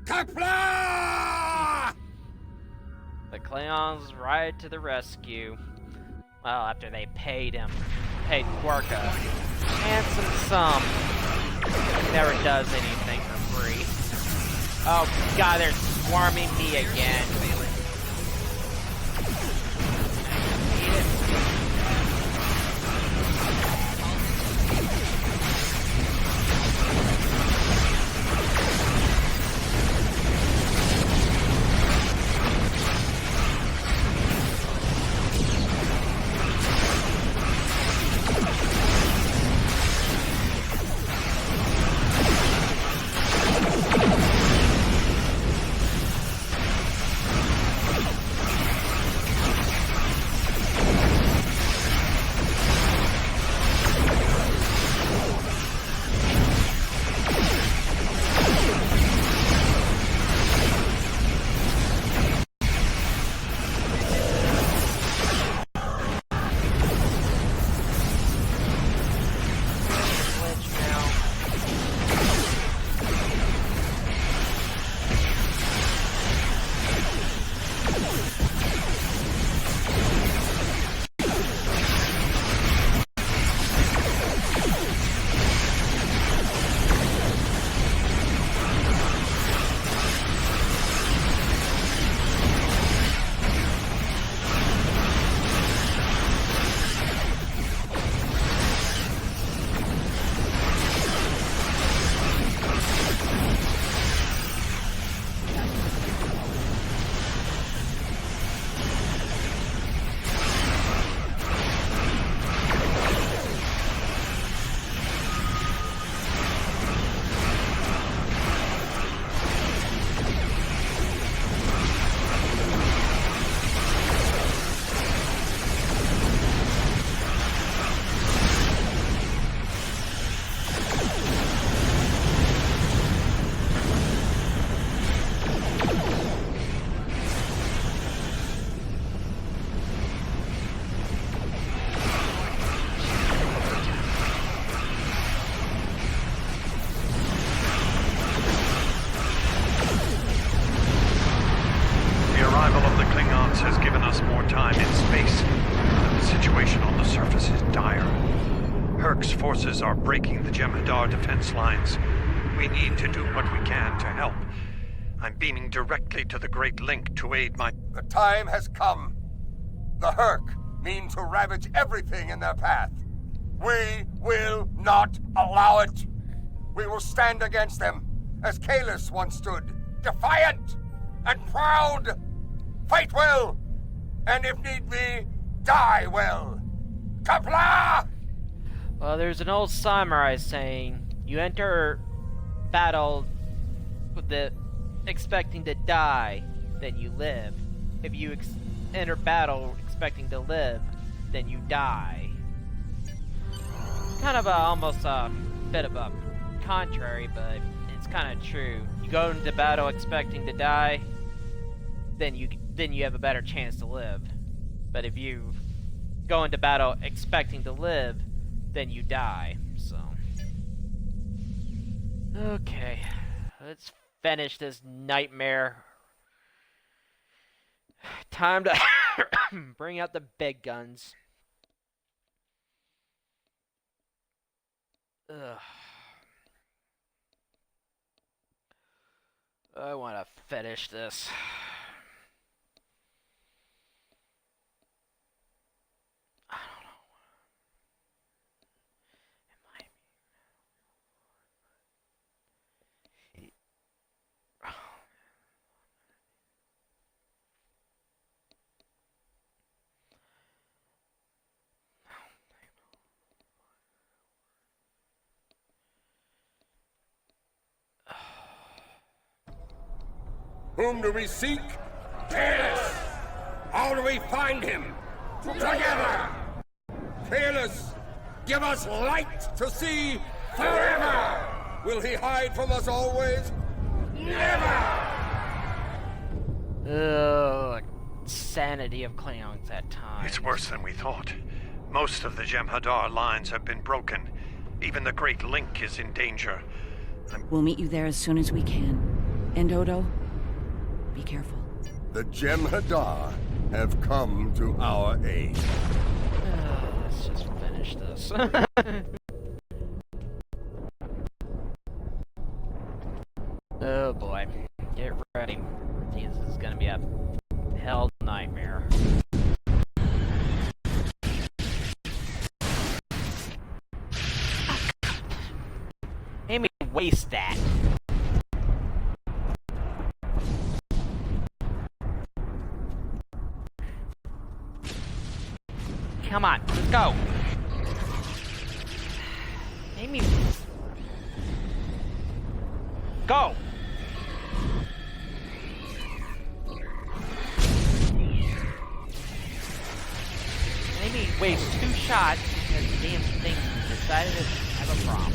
Qapla'! The Klingons ride to the rescue. Well, after they paid Quark a handsome sum. He never does anything for free. Oh god, they're swarming me again. has given us more time in space, but the situation on the surface is dire. Hurk's forces are breaking the Jem'Hadar defense lines. We need to do what we can to help. I'm beaming directly to the Great Link to aid my... The time has come. The Hurk mean to ravage everything in their path. We will not allow it. We will stand against them, as Kalis once stood, defiant and proud. Fight well, and if need be, die well. Qapla'! Well, there's an old samurai saying, you enter battle with the expecting to die, then you live. If you enter battle expecting to live, then you die. Kind of almost a bit of a contrary, but it's kind of true. You go into battle expecting to die, then you have a better chance to live. But if you go into battle expecting to live, then you die. So, okay, let's finish this nightmare. Time to bring out the big guns. Ugh. I want to finish this. I don't know. Whom do we seek? Kahless! How do we find him? Together! Kahless, give us light to see forever! Will he hide from us always? Never! Ugh, sanity of Klingons at times. It's worse than we thought. Most of the Jem'Hadar lines have been broken. Even the Great Link is in danger. We'll meet you there as soon as we can. And Odo, be careful. The Jem'Hadar have come to our aid. Let's just finish this. Oh boy. Get ready. This is gonna be a hell nightmare. Made me waste that. Come on, let's go. Made me go. Made me waste 2 shots because the damn thing decided to have a problem.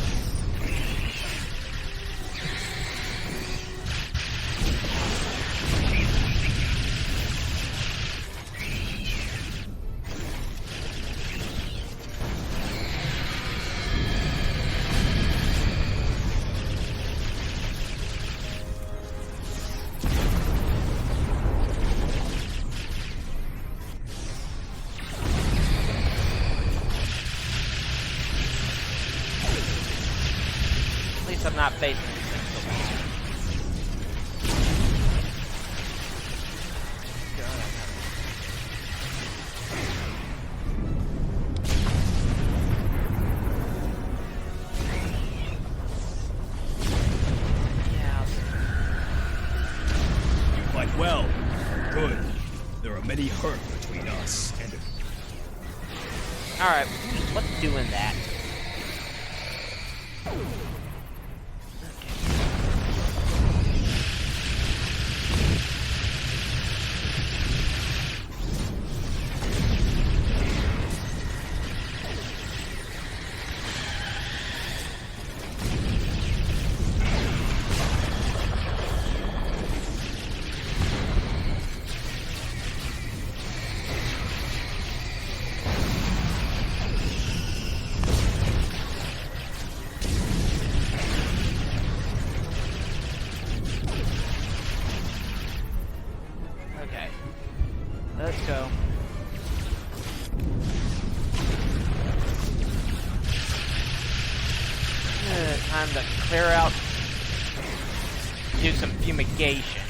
I'm not facing these things so You fight well. Good. There are many hurt between us and... Alright, what's doing that? Let's go. Time to clear out, do some fumigation.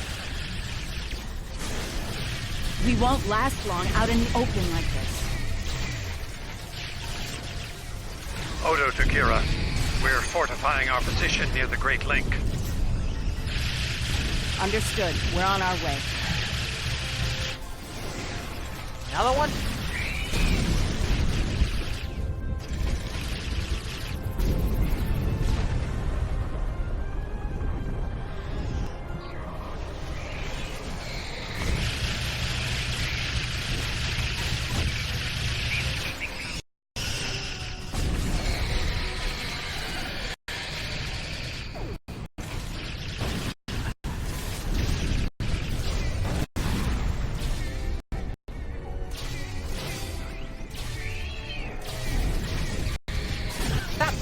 We won't last long out in the open like this. Odo to Kira. We're fortifying our position near the Great Link. Understood. We're on our way. Another one?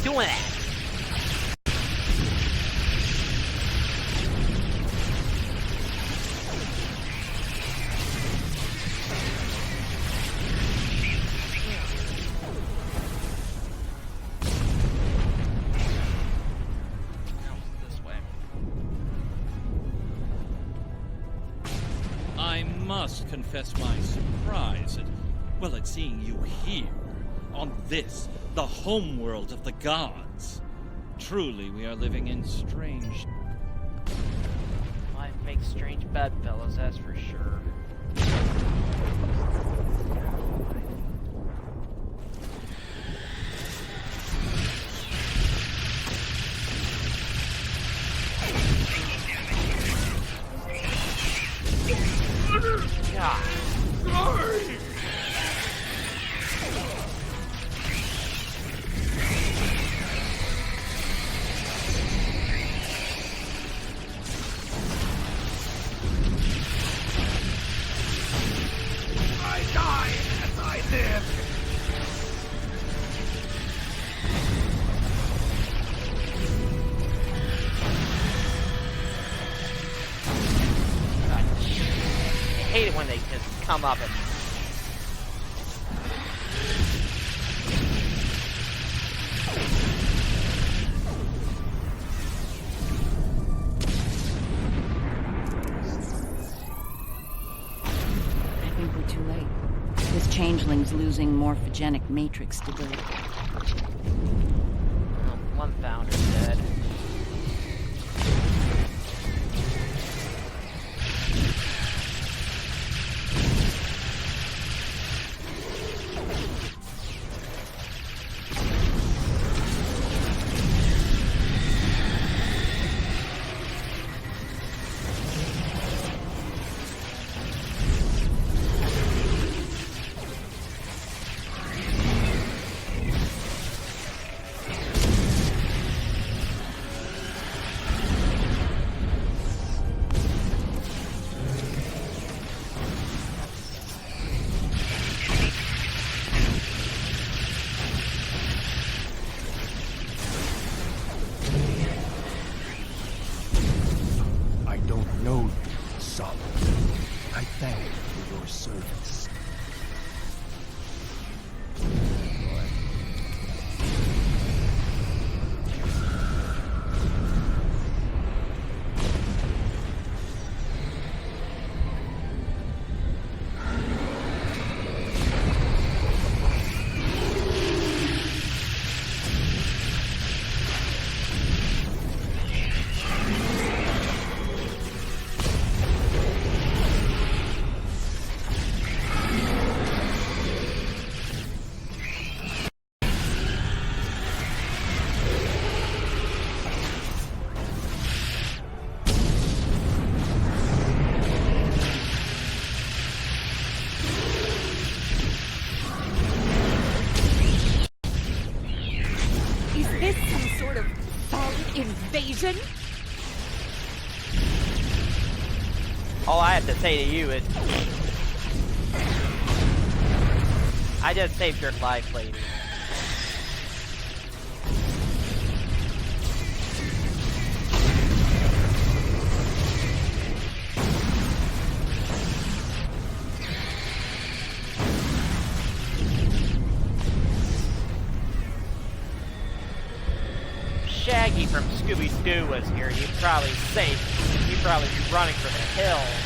Doing it. This way. I must confess my surprise at seeing you here. On this, the homeworld of the gods. Truly, we are living in strange... Life makes strange bedfellows, that's for sure. hate it when they just come up and... I think we're too late. This changeling's losing morphogenic matrix stability. One founder's dead. Invasion? All I have to say to you is... I just saved your life, lady. Shaggy from Scooby-Doo was here, you'd probably safe. You'd probably be running for the hills.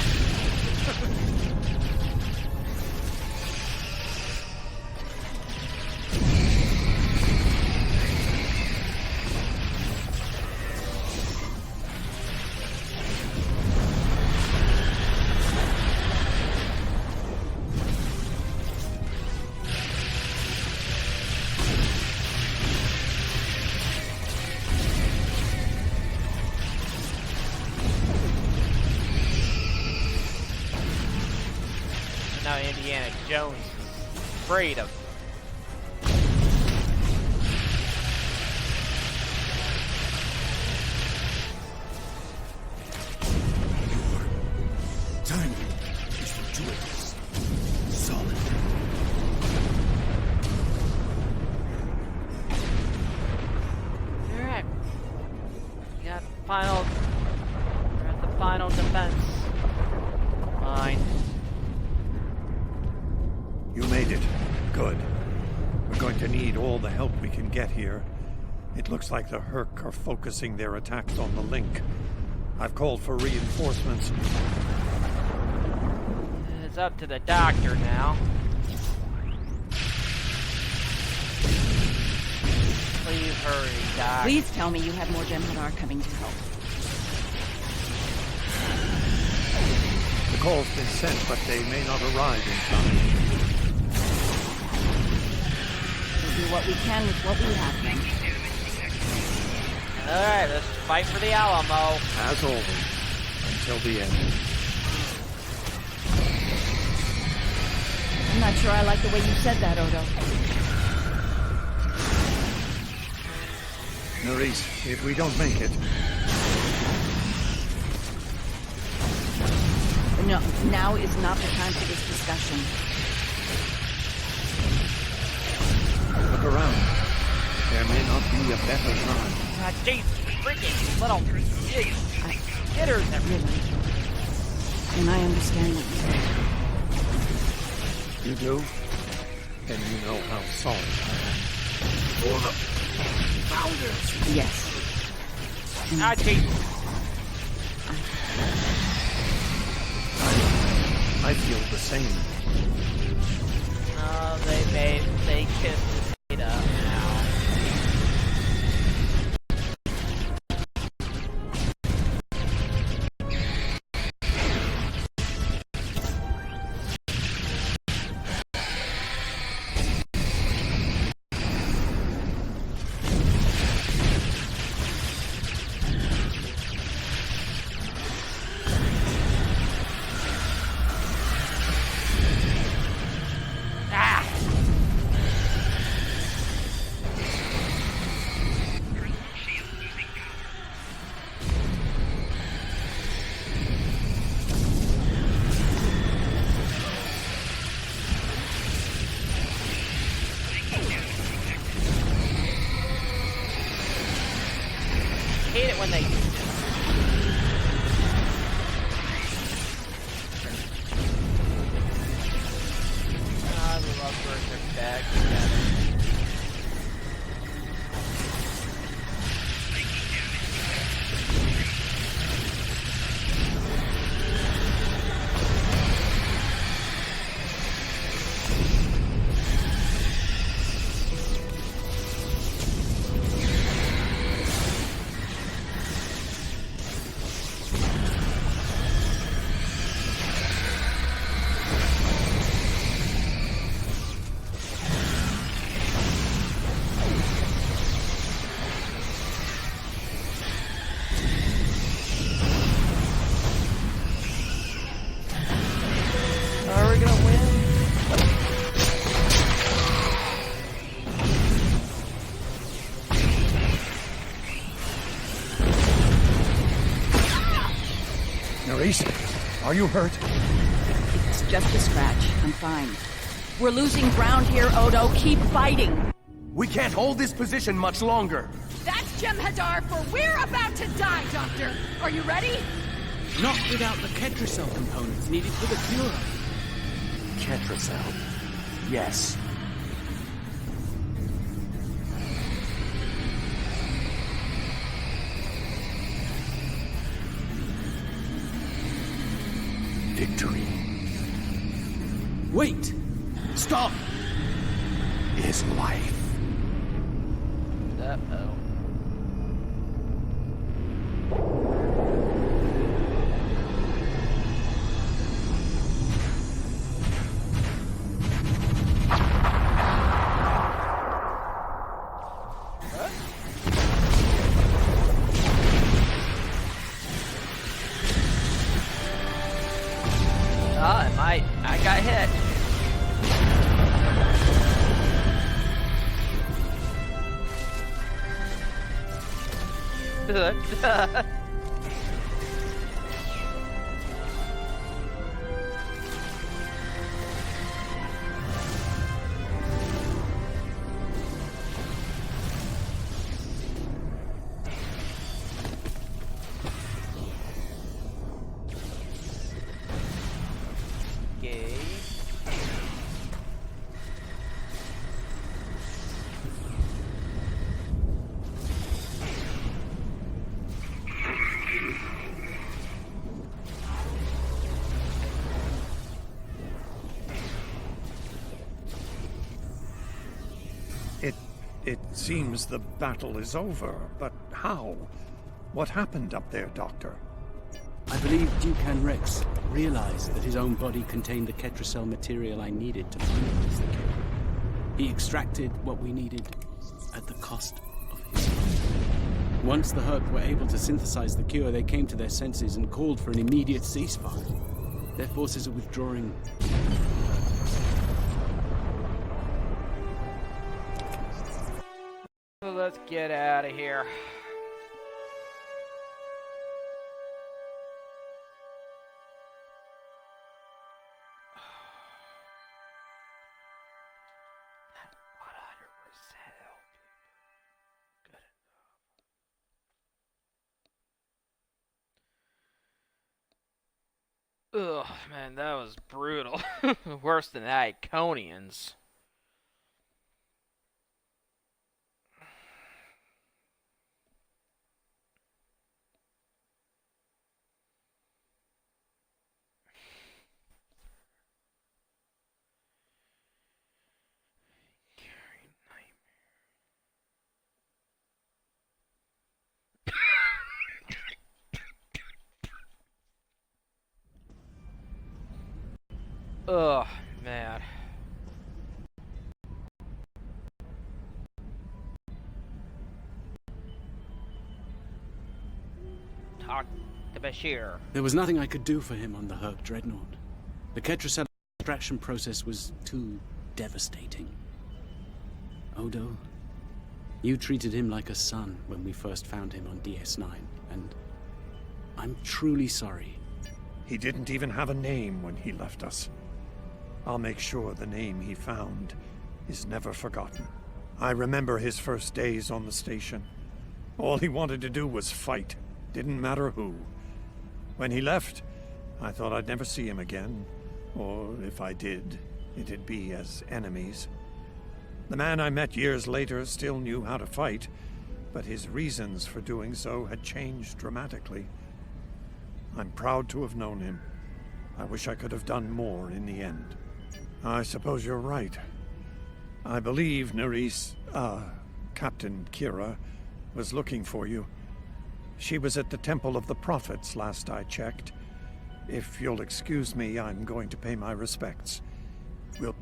Now Indiana Jones is afraid of. Timing is fortuitous. Solid. Alright. We got final. We're at the final defense. Fine. You made it. Good. We're going to need all the help we can get here. It looks like the Herc are focusing their attacks on the Link. I've called for reinforcements. It's up to the doctor now. Please hurry, Doc. Please tell me you have more Jem'Hadar coming to help. The call's been sent, but they may not arrive in time. We'll do what we can with what we have then. Alright, let's fight for the Alamo. As always, until the end. I'm not sure I like the way you said that, Odo. Nerys, if we don't make it... No, now is not the time for this discussion. Look around. There may not be a better time. Jeez, freaking little hitters that really. And I understand what you said. You do? Then you know how sorry I am. For the Founders! Yes. Ah, jeez. I feel the same. Oh, they kissed it up now. Hate it when they do this. Ah, the lovebirds are back together. Are we gonna win? Nerys, are you hurt? It's just a scratch. I'm fine. We're losing ground here, Odo. Keep fighting. We can't hold this position much longer. That's Jem'Hadar, for we're about to die, Doctor. Are you ready? Not without the Ketracel components needed for the cure. Ketracel. Yes. Victory. Wait! Stop! Is life. Uh-oh. I got hit. Okay. It seems the battle is over, but how? What happened up there, Doctor? I believe Dukan Rex realized that his own body contained the Ketracel material I needed to finalize the cure. He extracted what we needed at the cost of his life. Once the Herc were able to synthesize the cure, they came to their senses and called for an immediate ceasefire. Their forces are withdrawing. So let's get out of here. Ugh, man, that was brutal. Worse than the Iconians. Ugh, man. Talk to Bashir. There was nothing I could do for him on the Herc Dreadnought. The Ketracel extraction process was too devastating. Odo, you treated him like a son when we first found him on DS9, and I'm truly sorry. He didn't even have a name when he left us. I'll make sure the name he found is never forgotten. I remember his first days on the station. All he wanted to do was fight. Didn't matter who. When he left, I thought I'd never see him again. Or if I did, it'd be as enemies. The man I met years later still knew how to fight, but his reasons for doing so had changed dramatically. I'm proud to have known him. I wish I could have done more in the end. I suppose you're right. I believe Captain Kira, was looking for you. She was at the Temple of the Prophets last I checked. If you'll excuse me, I'm going to pay my respects. Let's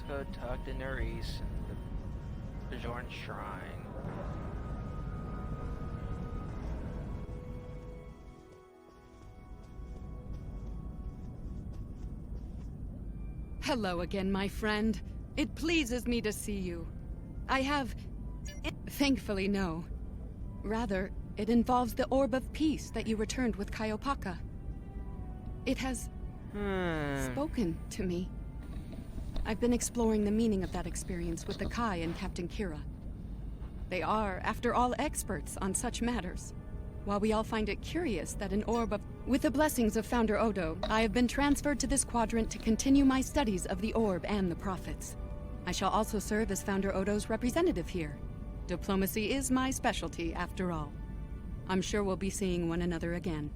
go talk to Nerys and the Bajorn Shrine. Hello again, my friend. It pleases me to see you. I have... Thankfully, no. Rather, it involves the Orb of Peace that you returned with Kaiopaka. It has... spoken to me. I've been exploring the meaning of that experience with the Kai and Captain Kira. They are, after all, experts on such matters. While we all find it curious that an orb of... With the blessings of Founder Odo, I have been transferred to this quadrant to continue my studies of the orb and the prophets. I shall also serve as Founder Odo's representative here. Diplomacy is my specialty, after all. I'm sure we'll be seeing one another again.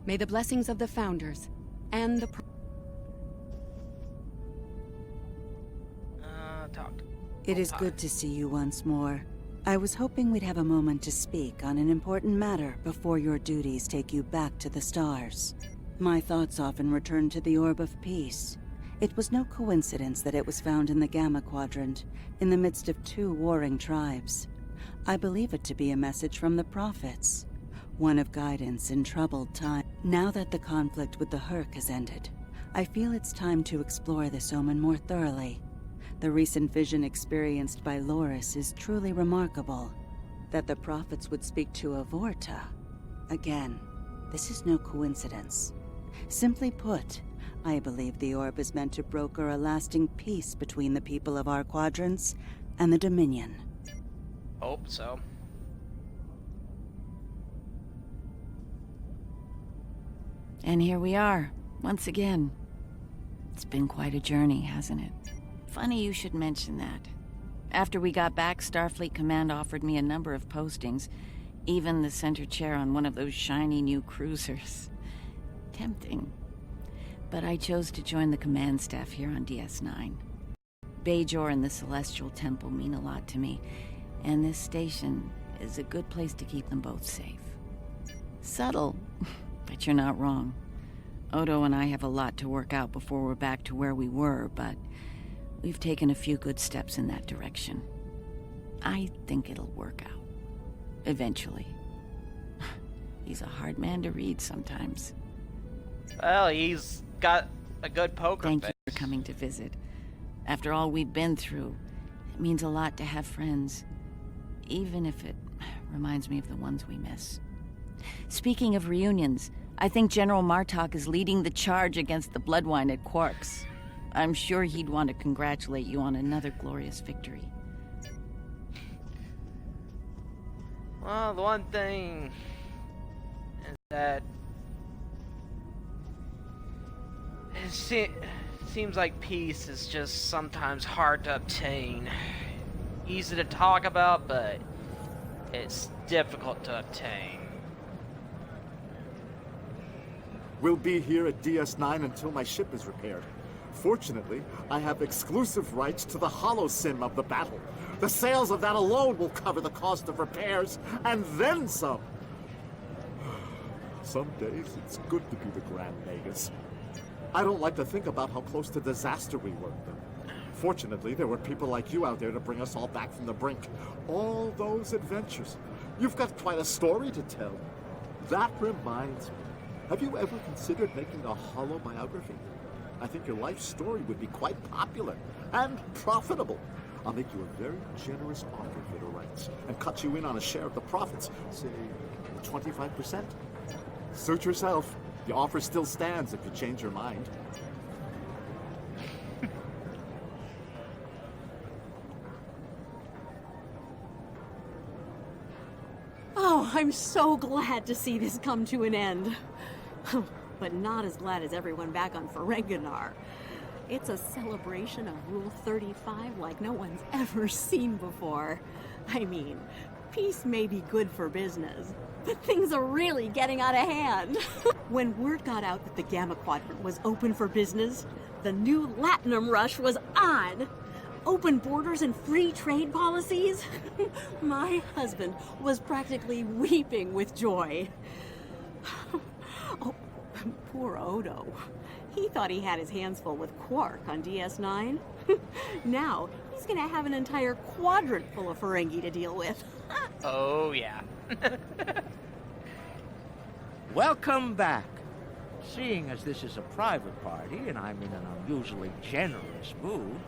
May the blessings of the Founders and the... It is good to see you once more. I was hoping we'd have a moment to speak on an important matter before your duties take you back to the stars. My thoughts often return to the Orb of Peace. It was no coincidence that it was found in the Gamma Quadrant, in the midst of two warring tribes. I believe it to be a message from the prophets, one of guidance in troubled times. Now that the conflict with the Herc has ended, I feel it's time to explore this omen more thoroughly. The recent vision experienced by Loris is truly remarkable. That the prophets would speak to Avorta. Again, this is no coincidence. Simply put, I believe the orb is meant to broker a lasting peace between the people of our quadrants and the Dominion. Hope so. And here we are, once again. It's been quite a journey, hasn't it? Funny you should mention that. After we got back, Starfleet Command offered me a number of postings, even the center chair on one of those shiny new cruisers. Tempting. But I chose to join the command staff here on DS9. Bajor and the Celestial Temple mean a lot to me, and this station is a good place to keep them both safe. Subtle, but you're not wrong. Odo and I have a lot to work out before we're back to where we were, but we've taken a few good steps in that direction. I think it'll work out. Eventually. He's a hard man to read sometimes. Well, he's got a good poker face. Thank you for coming to visit. After all we've been through, it means a lot to have friends. Even if it reminds me of the ones we miss. Speaking of reunions, I think General Martok is leading the charge against the Bloodwine at Quarks. I'm sure he'd want to congratulate you on another glorious victory. Well, the one thing is that seems like peace is just sometimes hard to obtain. Easy to talk about, but it's difficult to obtain. We'll be here at DS9 until my ship is repaired. Fortunately, I have exclusive rights to the holosim of the battle. The sales of that alone will cover the cost of repairs, and then some. Some days, it's good to be the Grand Magus. I don't like to think about how close to disaster we were then. Fortunately, there were people like you out there to bring us all back from the brink. All those adventures. You've got quite a story to tell. That reminds me. Have you ever considered making a holo biography? I think your life story would be quite popular and profitable. I'll make you a very generous offer for the rights and cut you in on a share of the profits, say 25%. Suit yourself. The offer still stands if you change your mind. Oh, I'm so glad to see this come to an end. But not as glad as everyone back on Ferenginar. It's a celebration of Rule 35 like no one's ever seen before. I mean, peace may be good for business, but things are really getting out of hand. When word got out that the Gamma Quadrant was open for business, the new Latinum rush was on. Open borders and free trade policies. My husband was practically weeping with joy. Oh, poor Odo. He thought he had his hands full with Quark on DS9. Now, he's gonna have an entire quadrant full of Ferengi to deal with. Oh, yeah. Welcome back. Seeing as this is a private party and I'm in an unusually generous mood,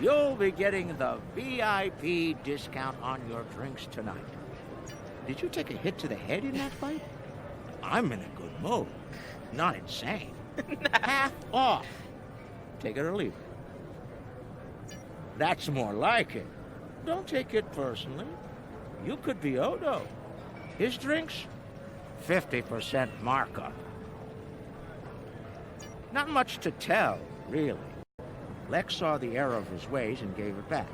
you'll be getting the VIP discount on your drinks tonight. Did you take a hit to the head in that fight? I'm in a good mood. Not insane. Half off. Take it or leave it. That's more like it. Don't take it personally. You could be Odo. His drinks, 50% markup. Not much to tell, really. Lex saw the error of his ways and gave it back.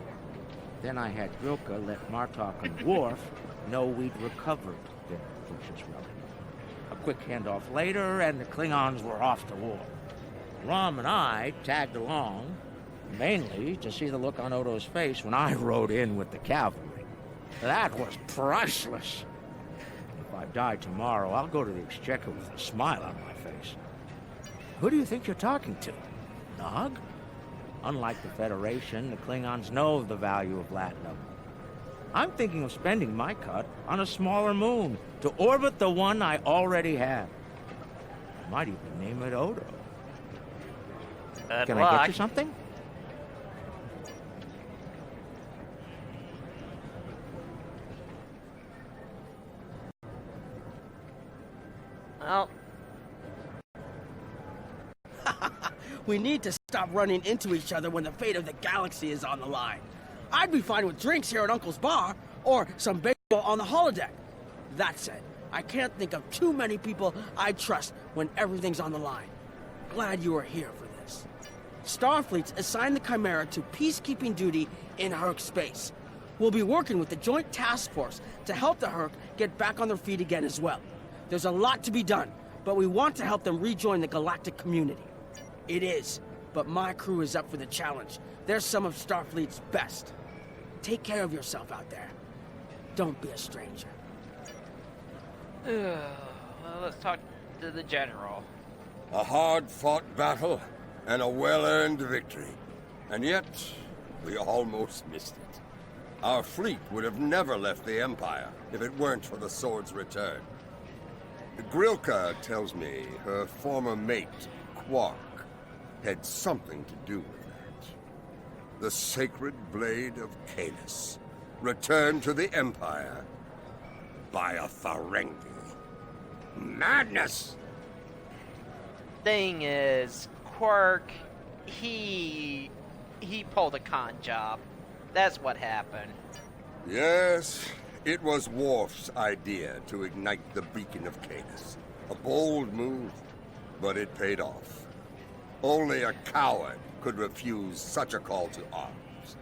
Then I had Grilka let Martok and Worf know we'd recovered their precious relic. A quick handoff later, and the Klingons were off to war. Rom and I tagged along, mainly to see the look on Odo's face when I rode in with the cavalry. That was priceless. If I die tomorrow, I'll go to the Exchequer with a smile on my face. Who do you think you're talking to? Nog? Unlike the Federation, the Klingons know the value of Latinum. I'm thinking of spending my cut on a smaller moon to orbit the one I already have. I might even name it Odo. Can I get you something? Well, we need to stop running into each other when the fate of the galaxy is on the line. I'd be fine with drinks here at Uncle's bar, or some baseball on the holodeck. That said, I can't think of too many people I trust when everything's on the line. Glad you are here for this. Starfleet's assigned the Chimera to peacekeeping duty in Herc space. We'll be working with the Joint Task Force to help the Herc get back on their feet again as well. There's a lot to be done, but we want to help them rejoin the galactic community. It is, but my crew is up for the challenge. They're some of Starfleet's best. Take care of yourself out there. Don't be a stranger. well, let's talk to the General. A hard-fought battle and a well-earned victory. And yet, we almost missed it. Our fleet would have never left the Empire if it weren't for the Sword's return. Grilka tells me her former mate, Quark, had something to do with that. The sacred blade of Kahless, returned to the Empire by a Ferengi. Madness! Thing is, Quark, he pulled a con job. That's what happened. Yes, it was Worf's idea to ignite the beacon of Kahless. A bold move, but it paid off. Only a coward could refuse such a call to arms.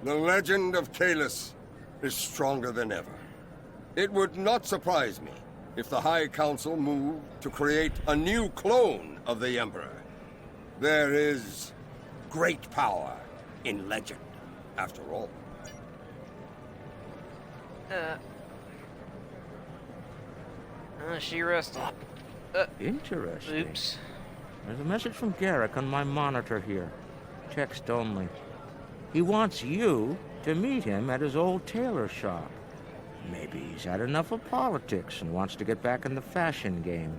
The legend of Kalis is stronger than ever. It would not surprise me if the High Council moved to create a new clone of the Emperor. There is great power in legend, after all. She rested. Interesting. Oops. There's a message from Garrick on my monitor here. Text only. He wants you to meet him at his old tailor shop. Maybe he's had enough of politics and wants to get back in the fashion game.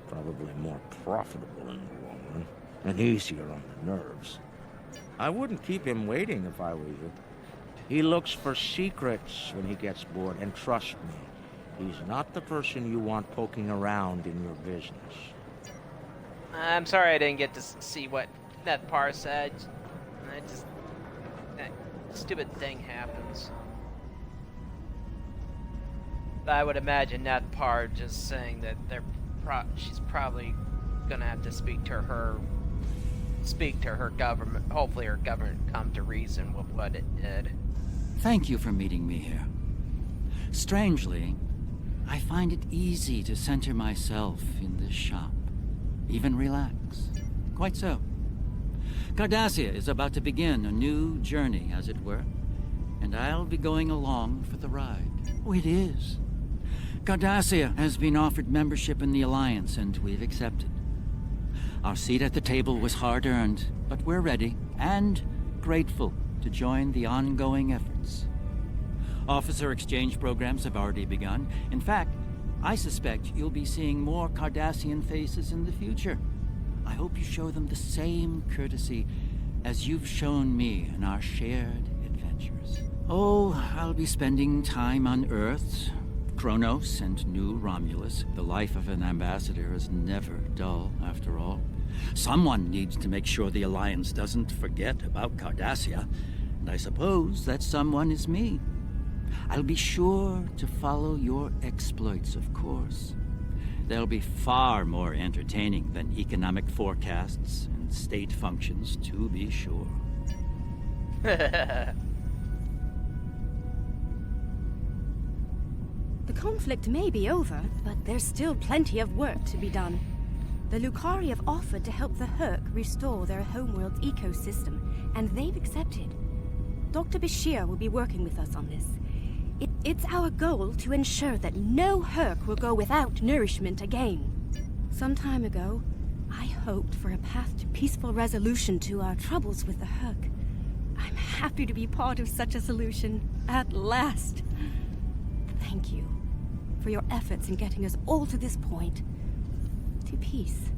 Probably more profitable in the long run, and easier on the nerves. I wouldn't keep him waiting if I were you. He looks for secrets when he gets bored, and trust me, he's not the person you want poking around in your business. I'm sorry I didn't get to see what that par said. That stupid thing happens. I would imagine that part just saying that she's probably gonna have to speak to her government. Hopefully her government come to reason with what it did. Thank you for meeting me here. Strangely, I find it easy to center myself in this shop. Even relax. Quite so. Cardassia is about to begin a new journey, as it were, and I'll be going along for the ride. Oh, it is. Cardassia has been offered membership in the Alliance, and we've accepted. Our seat at the table was hard-earned, but we're ready and grateful to join the ongoing efforts. Officer exchange programs have already begun. In fact, I suspect you'll be seeing more Cardassian faces in the future. I hope you show them the same courtesy as you've shown me in our shared adventures. Oh, I'll be spending time on Earth, Kronos, and New Romulus. The life of an ambassador is never dull, after all. Someone needs to make sure the Alliance doesn't forget about Cardassia, and I suppose that someone is me. I'll be sure to follow your exploits, of course. They'll be far more entertaining than economic forecasts and state functions, to be sure. The conflict may be over, but there's still plenty of work to be done. The Lucari have offered to help the Herc restore their homeworld's ecosystem, and they've accepted. Dr. Bashir will be working with us on this. It's our goal to ensure that no Herc will go without nourishment again. Some time ago, I hoped for a path to peaceful resolution to our troubles with the Herc. I'm happy to be part of such a solution, at last. Thank you for your efforts in getting us all to this point. To peace.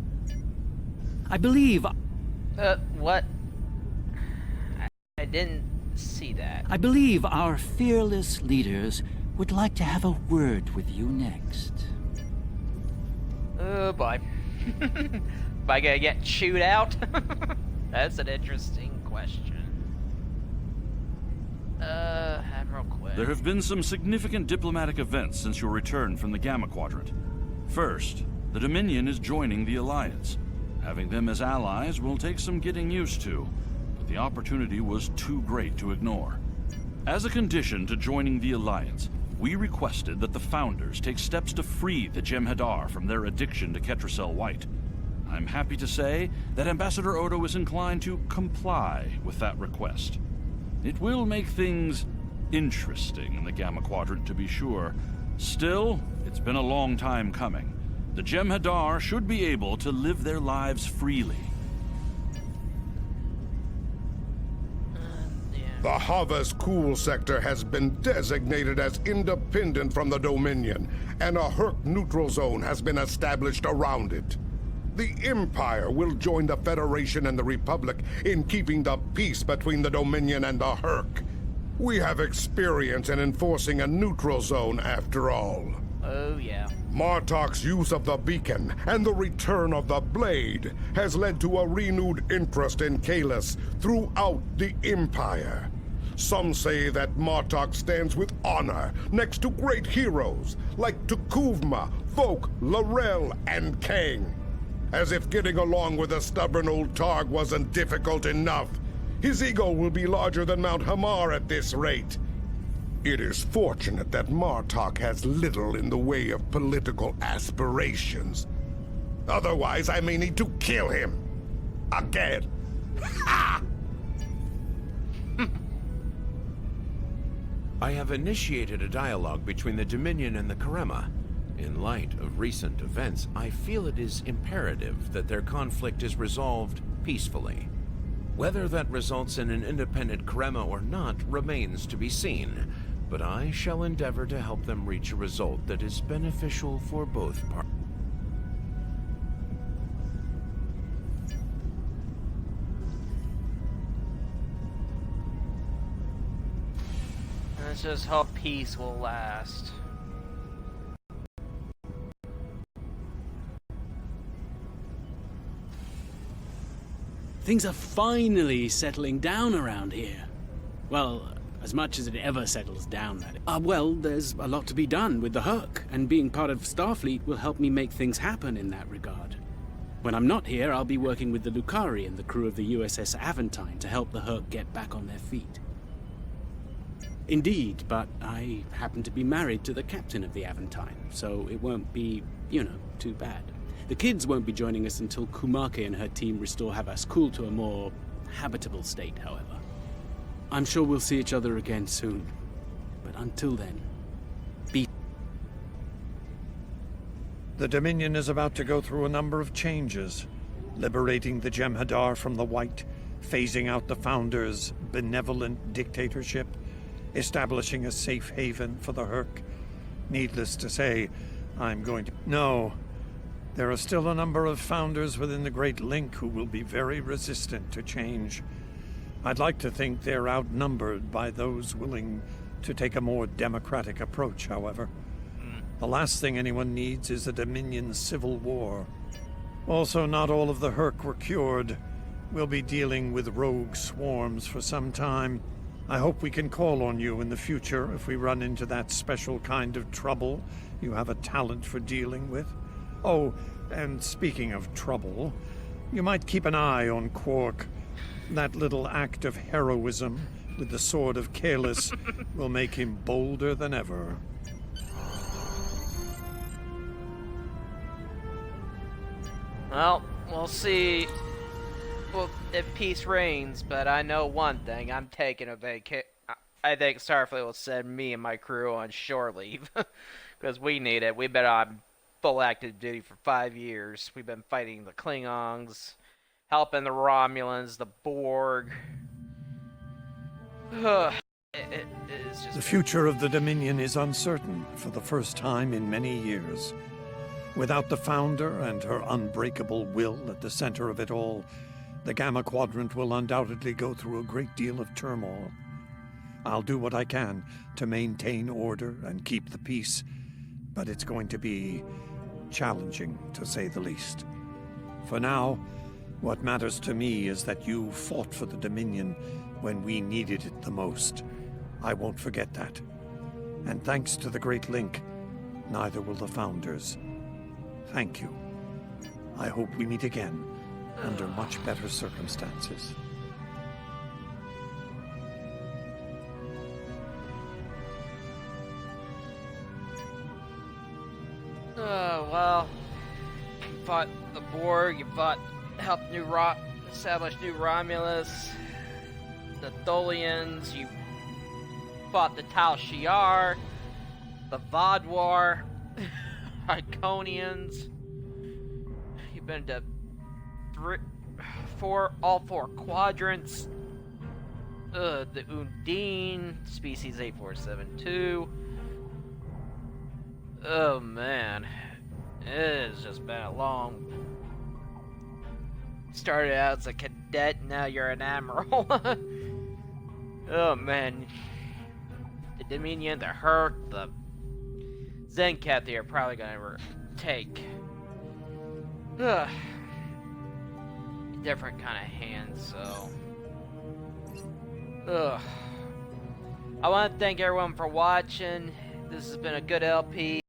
I believe... What? I didn't see that. I believe our fearless leaders would like to have a word with you next. Oh boy. Am I gonna get chewed out? That's an interesting question. Admiral Quinn. There have been some significant diplomatic events since your return from the Gamma Quadrant. First, the Dominion is joining the Alliance. Having them as allies will take some getting used to, but the opportunity was too great to ignore. As a condition to joining the Alliance, we requested that the Founders take steps to free the Jem'Hadar from their addiction to Ketracel White. I'm happy to say that Ambassador Odo is inclined to comply with that request. It will make things interesting in the Gamma Quadrant, to be sure. Still, it's been a long time coming. The Jem'Hadar should be able to live their lives freely. The Havas Cool sector has been designated as independent from the Dominion, and a Herc neutral zone has been established around it. The Empire will join the Federation and the Republic in keeping the peace between the Dominion and the Herc. We have experience in enforcing a neutral zone, after all. Oh, yeah. Martok's use of the beacon and the return of the blade has led to a renewed interest in Kalis throughout the Empire. Some say that Martok stands with honor next to great heroes like Tukuvma, Folk, L'Rell, and Kang. As if getting along with a stubborn old Targ wasn't difficult enough. His ego will be larger than Mount Hamar at this rate. It is fortunate that Martok has little in the way of political aspirations. Otherwise, I may need to kill him. Again. I have initiated a dialogue between the Dominion and the Karema. In light of recent events, I feel it is imperative that their conflict is resolved peacefully. Whether that results in an independent Karema or not remains to be seen, but I shall endeavor to help them reach a result that is beneficial for both parties. Let's just hope peace will last. Things are finally settling down around here. Well, as much as it ever settles down, that well, there's a lot to be done with the Herc, and being part of Starfleet will help me make things happen in that regard. When I'm not here, I'll be working with the Lucari and the crew of the USS Aventine to help the Herc get back on their feet. Indeed, but I happen to be married to the captain of the Aventine, so it won't be, too bad. The kids won't be joining us until Kumake and her team restore Havas Kul to a more habitable state, however. I'm sure we'll see each other again soon, but until then, be... The Dominion is about to go through a number of changes, liberating the Jem'Hadar from the White, phasing out the Founders' benevolent dictatorship, establishing a safe haven for the Herc. Needless to say, I'm going to... No. There are still a number of Founders within the Great Link who will be very resistant to change. I'd like to think they're outnumbered by those willing to take a more democratic approach, however. The last thing anyone needs is a Dominion civil war. Also, not all of the Herc were cured. We'll be dealing with rogue swarms for some time. I hope we can call on you in the future if we run into that special kind of trouble you have a talent for dealing with. Oh, and speaking of trouble, you might keep an eye on Quark. That little act of heroism with the Sword of Kahless will make him bolder than ever. Well, we'll see if peace reigns, but I know one thing. I'm taking a vacation. I think Starfleet will send me and my crew on shore leave. Because we need it. We've been on full active duty for 5 years. We've been fighting the Klingons, helping the Romulans, the Borg. It is just... The future of the Dominion is uncertain for the first time in many years. Without the Founder and her unbreakable will at the center of it all, the Gamma Quadrant will undoubtedly go through a great deal of turmoil. I'll do what I can to maintain order and keep the peace, but it's going to be challenging, to say the least. For now, what matters to me is that you fought for the Dominion when we needed it the most. I won't forget that. And thanks to the Great Link, neither will the Founders. Thank you. I hope we meet again under much better circumstances. Well, you fought the Borg, you helped establish New Romulus, the Tholians, you fought the Tal Shiar, the Vaadwaur, Iconians. You've been to all four quadrants. The Undine, Species 8472. Oh man, it has just been a long... Started out as a cadet, now you're an admiral. Oh man. The Dominion, the Herc, the Zencath are probably gonna take different kind of hands, so... I want to thank everyone for watching. This has been a good LP.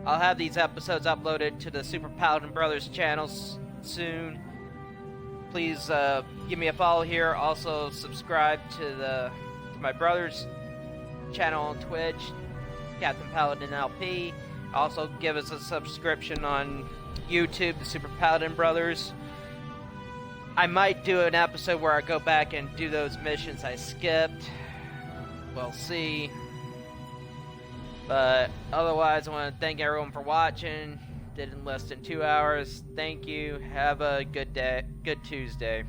I'll have these episodes uploaded to the Super Paladin Brothers channels soon. Please give me a follow here. Also subscribe to my brother's channel on Twitch, Captain Paladin LP. Also give us a subscription on YouTube, the Super Paladin Brothers. I might do an episode where I go back and do those missions I skipped. We'll see. But otherwise, I want to thank everyone for watching. Did in less than 2 hours. Thank you. Have a good day. Good Tuesday.